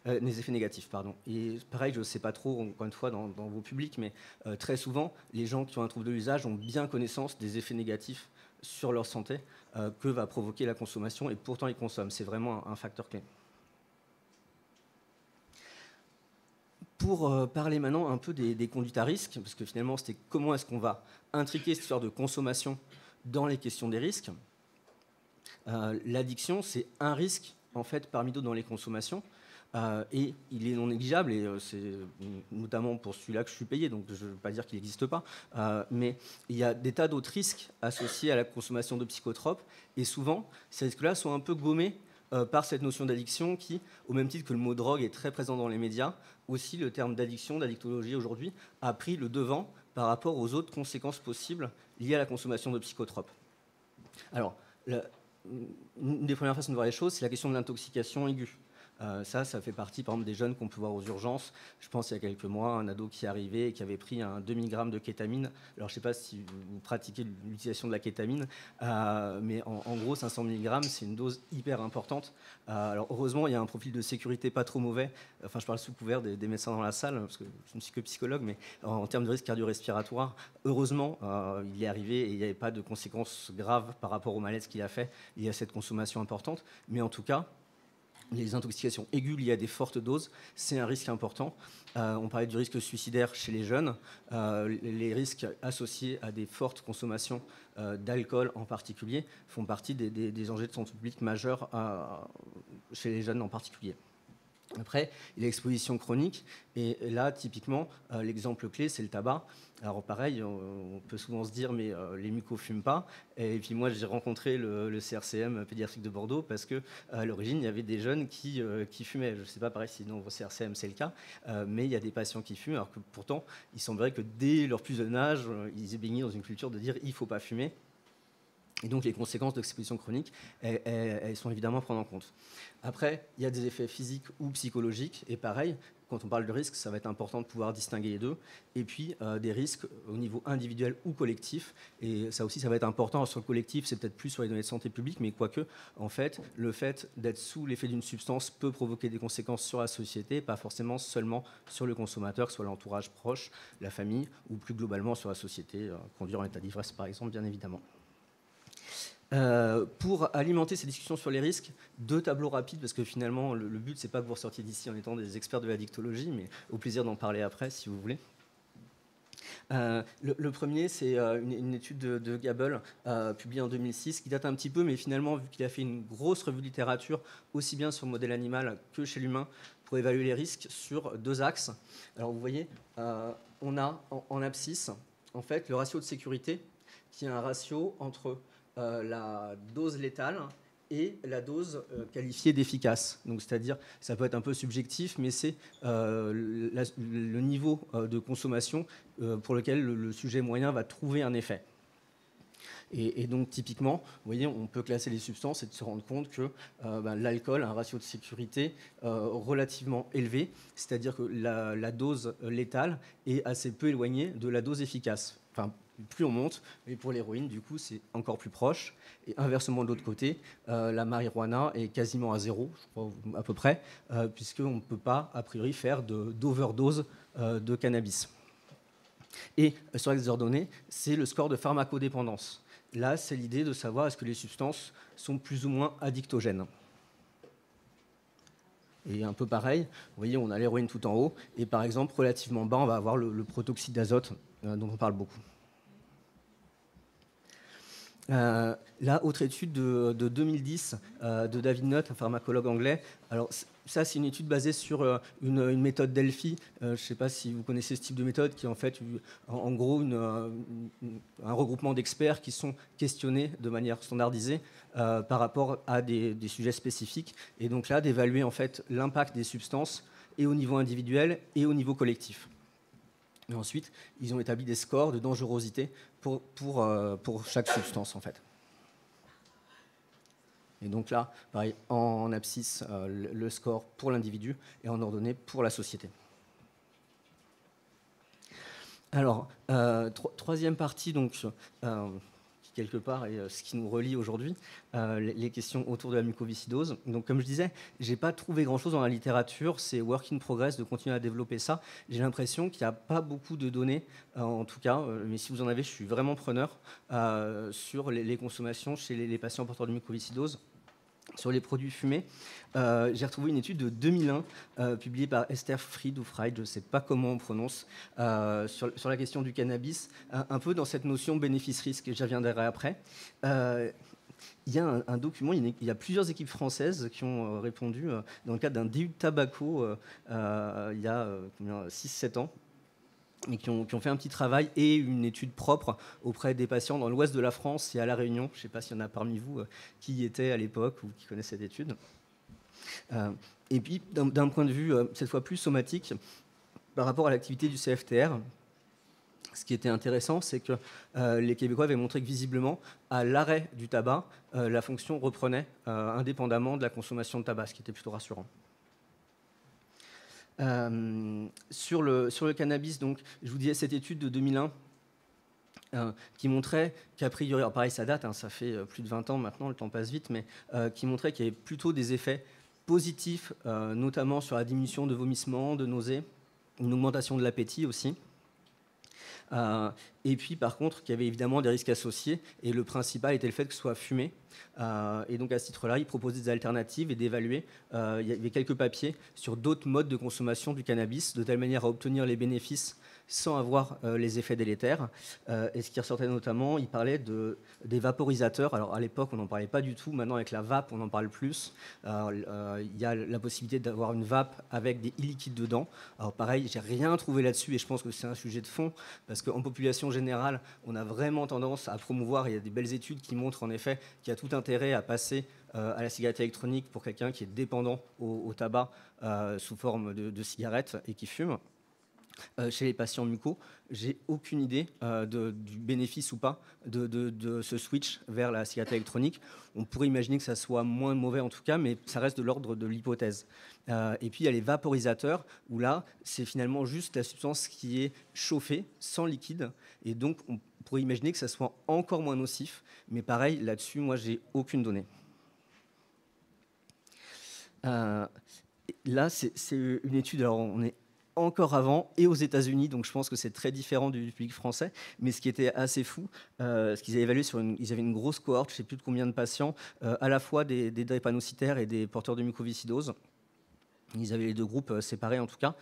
Et pareil, je ne sais pas trop, encore une fois, dans vos publics, mais très souvent, les gens qui ont un trouble de l'usage ont bien connaissance des effets négatifs sur leur santé que va provoquer la consommation, et pourtant ils consomment. C'est vraiment un facteur clé. Pour parler maintenant un peu des conduites à risque, parce que finalement, c'était comment est-ce qu'on va intriquer cette histoire de consommation dans les questions des risques. L'addiction, c'est un risque, en fait, parmi d'autres dans les consommations. Et il est non négligeable, et c'est notamment pour celui-là que je suis payé, donc je ne veux pas dire qu'il n'existe pas, mais il y a des tas d'autres risques associés à la consommation de psychotropes, et souvent, ces risques-là sont un peu gommés par cette notion d'addiction qui, au même titre que le mot drogue est très présent dans les médias, aussi le terme d'addiction, d'addictologie aujourd'hui, a pris le devant par rapport aux autres conséquences possibles liées à la consommation de psychotropes. Alors, une des premières façons de voir les choses, c'est la question de l'intoxication aiguë. Ça fait partie, par exemple, des jeunes qu'on peut voir aux urgences. Je pense il y a quelques mois, un ado qui est arrivé et qui avait pris un demi-gramme de kétamine. Alors, je ne sais pas si vous pratiquez l'utilisation de la kétamine, mais en gros, 500 mg, c'est une dose hyper importante. Alors, heureusement, il y a un profil de sécurité pas trop mauvais. Enfin, je parle sous couvert des médecins dans la salle, parce que je ne suis que psychologue, mais en termes de risque cardio-respiratoire, heureusement, il est arrivé et il n'y avait pas de conséquences graves par rapport au malaise qu'il a fait lié à cette consommation importante. Mais en tout cas, les intoxications aiguës liées à des fortes doses, c'est un risque important. On parlait du risque suicidaire chez les jeunes. Les risques associés à des fortes consommations d'alcool en particulier font partie des enjeux de santé publique majeurs chez les jeunes en particulier. Après, il y a l'exposition chronique, et là, typiquement, l'exemple clé, c'est le tabac. Alors pareil, on peut souvent se dire, mais les mucos ne fument pas. Et puis moi, j'ai rencontré le CRCM pédiatrique de Bordeaux, parce qu'à l'origine, il y avait des jeunes qui fumaient. Je ne sais pas, pareil, si dans vos CRCM, c'est le cas, mais il y a des patients qui fument, alors que pourtant, il semblerait que dès leur plus jeune âge, ils aient baigné dans une culture de dire, il ne faut pas fumer. Et donc les conséquences de l'exposition chronique, elles sont évidemment à prendre en compte. Après, il y a des effets physiques ou psychologiques, et pareil, quand on parle de risque, ça va être important de pouvoir distinguer les deux. Et puis des risques au niveau individuel ou collectif, et ça aussi, ça va être important. Sur le collectif, c'est peut-être plus sur les données de santé publique, mais quoique, en fait, le fait d'être sous l'effet d'une substance peut provoquer des conséquences sur la société, pas forcément seulement sur le consommateur, que ce soit l'entourage proche, la famille, ou plus globalement sur la société, conduire en état d'ivresse, par exemple, bien évidemment. Pour alimenter ces discussions sur les risques, deux tableaux rapides, parce que finalement, le but, c'est pas que vous ressortiez d'ici en étant des experts de l'addictologie, mais au plaisir d'en parler après, si vous voulez. Le premier, c'est une étude de Gabel, publiée en 2006, qui date un petit peu, mais finalement, vu qu'il a fait une grosse revue de littérature, aussi bien sur le modèle animal que chez l'humain, pour évaluer les risques sur deux axes. Alors, vous voyez, on a en abscisse, en fait, le ratio de sécurité, qui est un ratio entre la dose létale et la dose qualifiée d'efficace. Donc, c'est-à-dire, ça peut être un peu subjectif, mais c'est le niveau de consommation pour lequel le sujet moyen va trouver un effet. Et donc, typiquement, vous voyez, on peut classer les substances et se rendre compte que l'alcool a un ratio de sécurité relativement élevé, c'est-à-dire que la dose létale est assez peu éloignée de la dose efficace. Enfin, plus on monte, et pour l'héroïne, du coup, c'est encore plus proche. Et inversement, de l'autre côté, la marijuana est quasiment à 0, je crois, à peu près, puisqu'on ne peut pas, a priori, faire d'overdose de cannabis. Et sur l'axe des ordonnées, c'est le score de pharmacodépendance. Là, c'est l'idée de savoir est-ce que les substances sont plus ou moins addictogènes. Et un peu pareil, vous voyez, on a l'héroïne tout en haut, et par exemple, relativement bas, on va avoir le protoxyde d'azote, dont on parle beaucoup. Là, autre étude de 2010 de David Nutt, un pharmacologue anglais. Alors, ça, c'est une étude basée sur une méthode Delphi. Je ne sais pas si vous connaissez ce type de méthode, qui est en fait, en gros, un regroupement d'experts qui sont questionnés de manière standardisée par rapport à des sujets spécifiques. Et donc là, d'évaluer en fait l'impact des substances et au niveau individuel et au niveau collectif. Et ensuite, ils ont établi des scores de dangerosité pour chaque substance, en fait. Et donc là, pareil, en abscisse, le score pour l'individu et en ordonnée pour la société. Alors, troisième partie, donc, qui quelque part est ce qui nous relie aujourd'hui, les questions autour de la mucoviscidose. Donc, comme je disais, je n'ai pas trouvé grand-chose dans la littérature, c'est work in progress de continuer à développer ça. J'ai l'impression qu'il n'y a pas beaucoup de données, en tout cas, mais si vous en avez, je suis vraiment preneur, sur les consommations chez les patients porteurs de mucoviscidose. Sur les produits fumés, j'ai retrouvé une étude de 2001 publiée par Esther Fried ou Fried, je ne sais pas comment on prononce, sur la question du cannabis, un peu dans cette notion bénéfice-risque, j'y reviendrai après. Il y a un document, il y a plusieurs équipes françaises qui ont répondu dans le cadre d'un DU de Tabaco il y a 6-7 ans. Et qui ont fait un petit travail et une étude propre auprès des patients dans l'ouest de la France et à La Réunion. Je ne sais pas s'il y en a parmi vous qui y étaient à l'époque ou qui connaissent cette étude. Et puis, d'un point de vue, cette fois plus somatique, par rapport à l'activité du CFTR, ce qui était intéressant, c'est que les Québécois avaient montré que visiblement, à l'arrêt du tabac, la fonction reprenait indépendamment de la consommation de tabac, ce qui était plutôt rassurant. Sur le cannabis, donc, je vous disais cette étude de 2001 qui montrait qu'a priori, alors pareil ça date, hein, ça fait plus de 20 ans maintenant, le temps passe vite, mais qui montrait qu'il y avait plutôt des effets positifs, notamment sur la diminution de vomissements, de nausées, une augmentation de l'appétit aussi. Et puis par contre, qu'il y avait évidemment des risques associés, et le principal était le fait que ce soit fumé. Et donc à ce titre-là, il proposait des alternatives et d'évaluer. Il y avait quelques papiers sur d'autres modes de consommation du cannabis, de telle manière à obtenir les bénéfices sans avoir les effets délétères. Et ce qui ressortait notamment, il parlait des vaporisateurs. Alors à l'époque, on n'en parlait pas du tout. Maintenant, avec la vape, on en parle plus. Il y a la possibilité d'avoir une vape avec des e-liquides dedans. Alors pareil, j'ai rien trouvé là-dessus et je pense que c'est un sujet de fond parce qu'en population générale, on a vraiment tendance à promouvoir. Il y a des belles études qui montrent en effet qu'il y a tout intérêt à passer à la cigarette électronique pour quelqu'un qui est dépendant au tabac sous forme de cigarette et qui fume. Chez les patients mucos, j'ai aucune idée du bénéfice ou pas de ce switch vers la cigarette électronique. On pourrait imaginer que ça soit moins mauvais en tout cas, mais ça reste de l'ordre de l'hypothèse. Et puis il y a les vaporisateurs, où là, c'est finalement juste la substance qui est chauffée, sans liquide, et donc on pourrait imaginer que ça soit encore moins nocif, mais pareil, là-dessus, moi, j'ai aucune donnée. Là, c'est une étude, alors on est encore avant, et aux États-Unis, donc je pense que c'est très différent du public français, mais ce qui était assez fou, ce qu'ils avaient évalué ils avaient une grosse cohorte, je ne sais plus de combien de patients, à la fois des drépanocytaires et des porteurs de mucoviscidose. Ils avaient les deux groupes séparés en tout cas,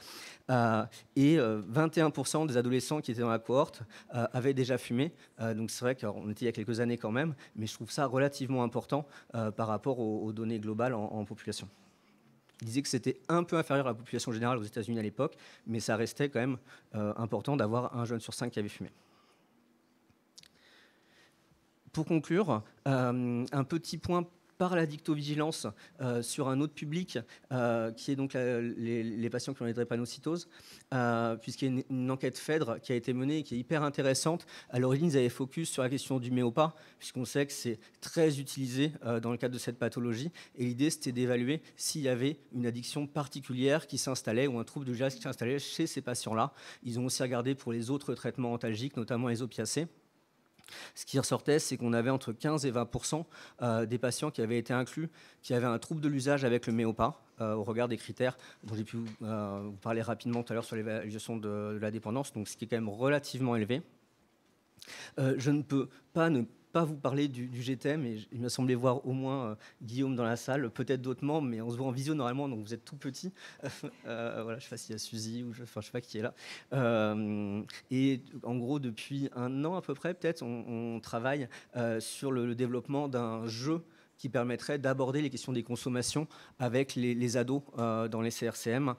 et 21% des adolescents qui étaient dans la cohorte avaient déjà fumé, donc c'est vrai qu'on était il y a quelques années quand même, mais je trouve ça relativement important par rapport aux données globales en population. Il disait que c'était un peu inférieur à la population générale aux États-Unis à l'époque, mais ça restait quand même important d'avoir un jeune sur 5 qui avait fumé. Pour conclure, un petit point par la dictovigilance sur un autre public, qui est donc les patients qui ont les drépanocytoses, puisqu'il y a une enquête FEDRE qui a été menée et qui est hyper intéressante. À l'origine, ils avaient focus sur la question du méopa, puisqu'on sait que c'est très utilisé dans le cadre de cette pathologie. Et l'idée, c'était d'évaluer s'il y avait une addiction particulière qui s'installait ou un trouble de geste qui s'installait chez ces patients-là. Ils ont aussi regardé pour les autres traitements antalgiques, notamment les opiacés. Ce qui ressortait, c'est qu'on avait entre 15 et 20% des patients qui avaient été inclus, qui avaient un trouble de l'usage avec le méopa, au regard des critères dont j'ai pu vous parler rapidement tout à l'heure sur l'évaluation de la dépendance, donc ce qui est quand même relativement élevé. Je ne peux pas ne pas vous parler du GTM, et il m'a semblé voir au moins Guillaume dans la salle, peut-être d'autres membres, mais on se voit en visio normalement, donc vous êtes tout petit. Voilà, je ne sais pas s'il y a Suzy, ou je ne sais pas qui est là. Et en gros, depuis 1 an à peu près, peut-être, on travaille sur le développement d'un jeu qui permettrait d'aborder les questions des consommations avec les ados dans les CRCM,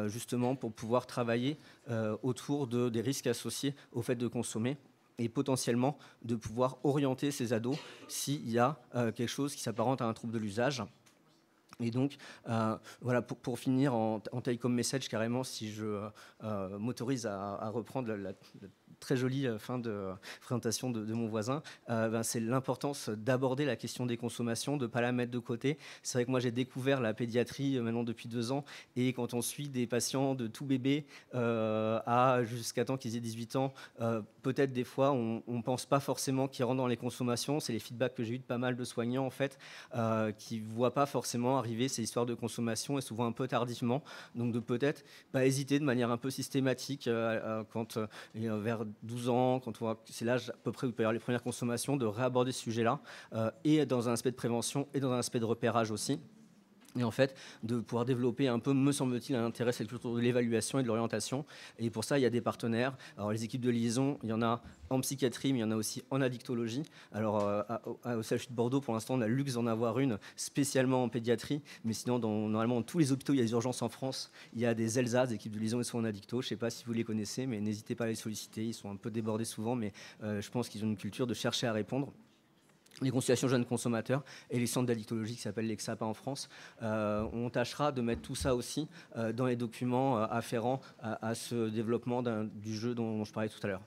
justement pour pouvoir travailler autour des risques associés au fait de consommer, et potentiellement de pouvoir orienter ces ados s'il y a quelque chose qui s'apparente à un trouble de l'usage. Et donc, voilà, pour finir en take-home message, carrément, si je m'autorise à reprendre la très jolie fin de présentation de mon voisin, c'est l'importance d'aborder la question des consommations, de ne pas la mettre de côté. C'est vrai que moi, j'ai découvert la pédiatrie maintenant depuis 2 ans, et quand on suit des patients de tout bébé jusqu'à temps qu'ils aient 18 ans, peut-être des fois, on ne pense pas forcément qu'ils rentrent dans les consommations. C'est les feedbacks que j'ai eu de pas mal de soignants, en fait, qui ne voient pas forcément arriver ces histoires de consommation, et souvent un peu tardivement. Donc, de peut-être pas hésiter de manière un peu systématique, quand vers 12 ans, quand on voit que c'est l'âge à peu près où il peut y avoir les premières consommations, de réaborder ce sujet-là, et dans un aspect de prévention et dans un aspect de repérage aussi. Et en fait, de pouvoir développer un peu, me semble-t-il, un intérêt autour de l'évaluation et de l'orientation. Et pour ça, il y a des partenaires. Alors, les équipes de liaison, il y en a en psychiatrie, mais il y en a aussi en addictologie. Alors, au CHU de Bordeaux, pour l'instant, on a le luxe d'en avoir une spécialement en pédiatrie. Mais sinon, normalement, dans tous les hôpitaux, il y a des urgences en France. Il y a des ELSA, des équipes de liaison, ils sont en addicto. Je ne sais pas si vous les connaissez, mais n'hésitez pas à les solliciter. Ils sont un peu débordés souvent, mais je pense qu'ils ont une culture de chercher à répondre. Les consultations jeunes consommateurs et les centres d'addictologie qui s'appellent les XAPA en France. On tâchera de mettre tout ça aussi dans les documents afférents à ce développement du jeu dont je parlais tout à l'heure.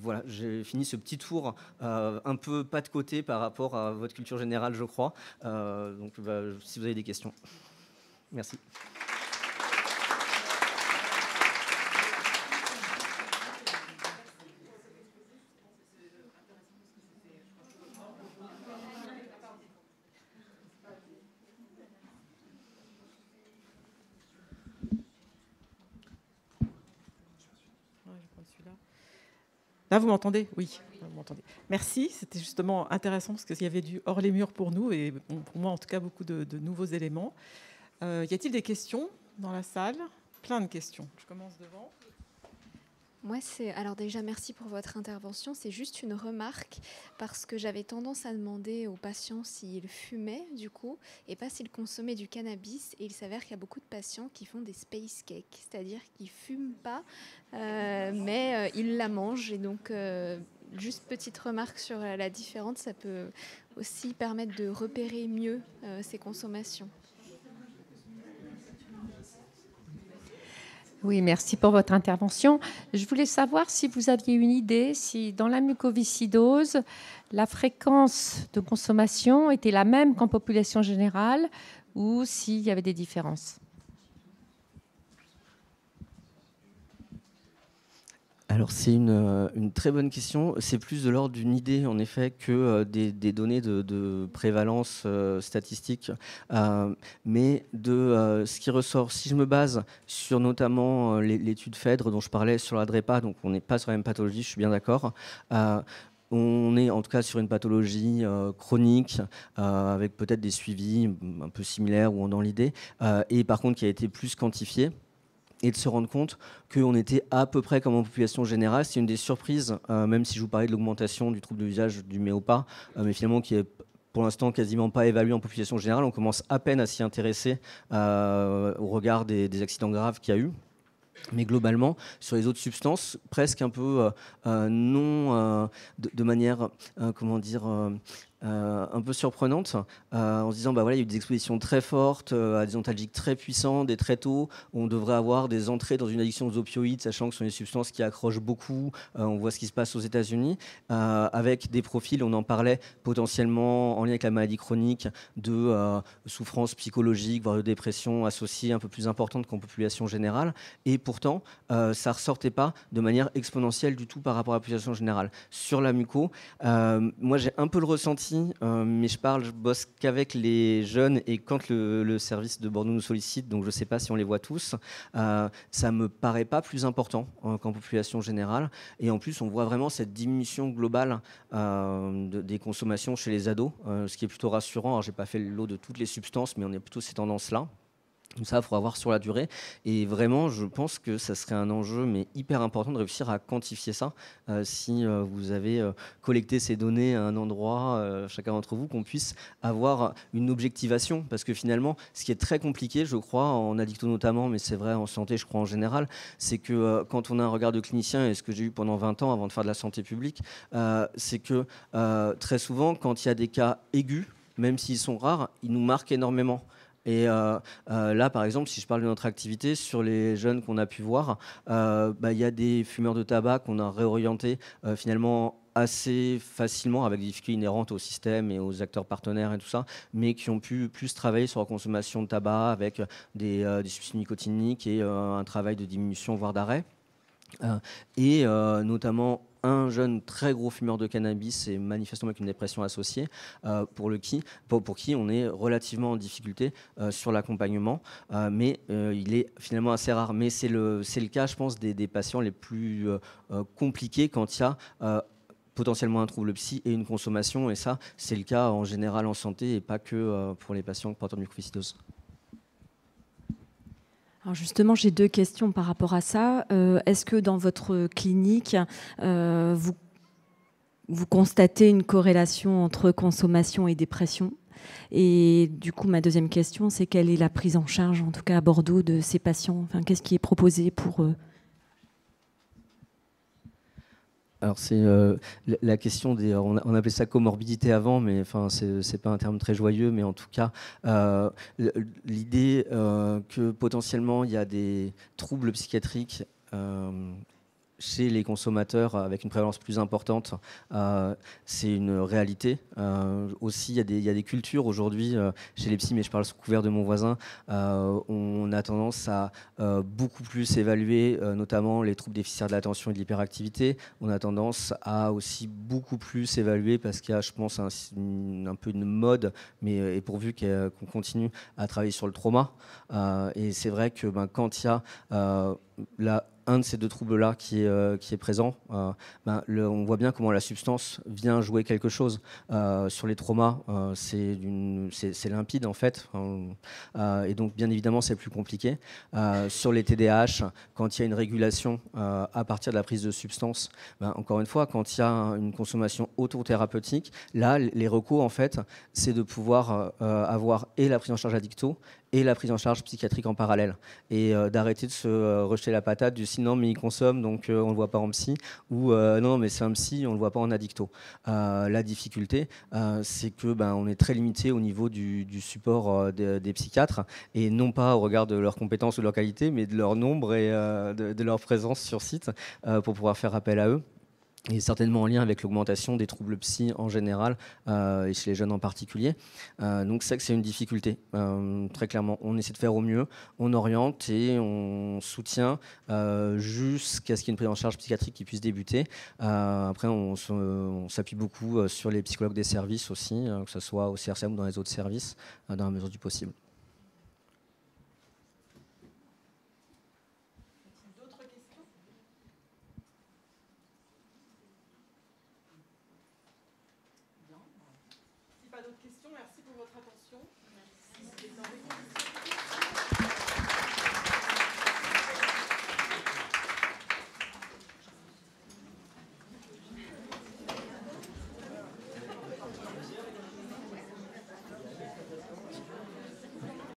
Voilà, j'ai fini ce petit tour un peu pas de côté par rapport à votre culture générale, je crois. Donc, si vous avez des questions. Merci. Là, vous m'entendez? Oui, vous m'entendez. Merci, c'était justement intéressant parce qu'il y avait du hors les murs pour nous et pour moi, en tout cas, beaucoup de nouveaux éléments. Y a-t-il des questions dans la salle? Plein de questions. Je commence devant. Moi, alors déjà, merci pour votre intervention. C'est juste une remarque parce que j'avais tendance à demander aux patients s'ils fumaient, du coup, et pas s'ils consommaient du cannabis. Et il s'avère qu'il y a beaucoup de patients qui font des space cakes, c'est-à-dire qu'ils ne fument pas, mais ils la mangent. Et donc, juste petite remarque sur la différence, ça peut aussi permettre de repérer mieux ces consommations. Oui, merci pour votre intervention. Je voulais savoir si vous aviez une idée, si dans la mucoviscidose, la fréquence de consommation était la même qu'en population générale ou s'il y avait des différences. Alors c'est une très bonne question. C'est plus de l'ordre d'une idée en effet que des données de prévalence statistique, mais de ce qui ressort. Si je me base sur notamment l'étude Phèdre dont je parlais sur la DREPA, donc on n'est pas sur la même pathologie, je suis bien d'accord. On est en tout cas sur une pathologie chronique avec peut-être des suivis un peu similaires ou dans l'idée, et par contre qui a été plus quantifiée. Et de se rendre compte qu'on était à peu près comme en population générale. C'est une des surprises, même si je vous parlais de l'augmentation du trouble de l'usage du méopa, mais finalement qui est pour l'instant quasiment pas évalué en population générale. On commence à peine à s'y intéresser au regard des accidents graves qu'il y a eu. Mais globalement, sur les autres substances, presque un peu non, de manière, comment dire, un peu surprenante, en se disant bah voilà, il y a eu des expositions très fortes à des antalgiques très puissants, des très tôt. On devrait avoir des entrées dans une addiction aux opioïdes, sachant que ce sont des substances qui accrochent beaucoup. On voit ce qui se passe aux États-Unis, avec des profils, on en parlait potentiellement en lien avec la maladie chronique, de souffrance psychologique, voire de dépression associée un peu plus importante qu'en population générale. Et pourtant, ça ressortait pas de manière exponentielle du tout par rapport à la population générale. Sur la muco, moi j'ai un peu le ressenti, mais je bosse qu'avec les jeunes, et quand le service de Bordeaux nous sollicite, donc je ne sais pas si on les voit tous, ça me paraît pas plus important qu'en population générale. Et en plus, on voit vraiment cette diminution globale des consommations chez les ados, ce qui est plutôt rassurant. Alors, j'ai pas fait le lot de toutes les substances, mais on est plutôt ces tendances-là. Donc ça, il faudra voir sur la durée. Et vraiment, je pense que ça serait un enjeu mais hyper important de réussir à quantifier ça. Si vous avez collecté ces données à un endroit, chacun d'entre vous, qu'on puisse avoir une objectivation. Parce que finalement, ce qui est très compliqué, je crois, en addicto notamment, mais c'est vrai en santé, je crois en général, c'est que quand on a un regard de clinicien, et ce que j'ai eu pendant 20 ans avant de faire de la santé publique, c'est que très souvent, quand il y a des cas aigus, même s'ils sont rares, ils nous marquent énormément. Et là, par exemple, si je parle de notre activité, sur les jeunes qu'on a pu voir, y a des fumeurs de tabac qu'on a réorientés finalement assez facilement, avec des difficultés inhérentes au système et aux acteurs partenaires et tout ça, mais qui ont pu plus travailler sur la consommation de tabac avec des substituts nicotiniques et un travail de diminution, voire d'arrêt. Et notamment un jeune très gros fumeur de cannabis et manifestement avec une dépression associée, pour qui on est relativement en difficulté sur l'accompagnement, mais il est finalement assez rare. Mais c'est le cas, je pense, des patients les plus compliqués quand il y a potentiellement un trouble psy et une consommation, et ça, c'est le cas en général en santé et pas que pour les patients porteurs de mucoviscidose. Alors justement, j'ai 2 questions par rapport à ça. Est-ce que dans votre clinique, vous constatez une corrélation entre consommation et dépression ? Et du coup, ma deuxième question, c'est quelle est la prise en charge, en tout cas à Bordeaux, de ces patients ? Enfin, qu'est-ce qui est proposé pour eux ? Alors c'est la question des, on appelait ça comorbidité avant, mais enfin c'est pas un terme très joyeux, mais en tout cas l'idée que potentiellement il y a des troubles psychiatriques chez les consommateurs avec une prévalence plus importante, c'est une réalité. Aussi, il y a des cultures aujourd'hui chez les psys, mais je parle sous couvert de mon voisin, on a tendance à beaucoup plus évaluer notamment les troubles déficitaires de l'attention et de l'hyperactivité. On a tendance à aussi beaucoup plus évaluer, parce qu'il y a, je pense, un peu une mode, mais et pourvu qu'on continue à travailler sur le trauma. Et c'est vrai que quand il y a un de ces 2 troubles-là qui est présent, on voit bien comment la substance vient jouer quelque chose. Sur les traumas, c'est limpide en fait, et donc bien évidemment c'est plus compliqué. Sur les TDAH, quand il y a une régulation à partir de la prise de substance, encore une fois, quand il y a une consommation autothérapeutique, là les recos en fait, c'est de pouvoir avoir et la prise en charge addicto et la prise en charge psychiatrique en parallèle, et d'arrêter de se rejeter la patate du sinon mais il consomme donc on le voit pas en psy, ou non mais c'est un psy, on le voit pas en addicto. La difficulté c'est que on est très limité au niveau du support des psychiatres, et non pas au regard de leurs compétences ou de leur qualité, mais de leur nombre et de leur présence sur site pour pouvoir faire appel à eux. Et certainement en lien avec l'augmentation des troubles psy en général, et chez les jeunes en particulier. Donc c'est que c'est une difficulté, très clairement. On essaie de faire au mieux, on oriente et on soutient jusqu'à ce qu'il y ait une prise en charge psychiatrique qui puisse débuter. Après, on s'appuie beaucoup sur les psychologues des services aussi, que ce soit au CRCM ou dans les autres services, dans la mesure du possible. Pas d'autres questions, merci pour votre attention. Merci.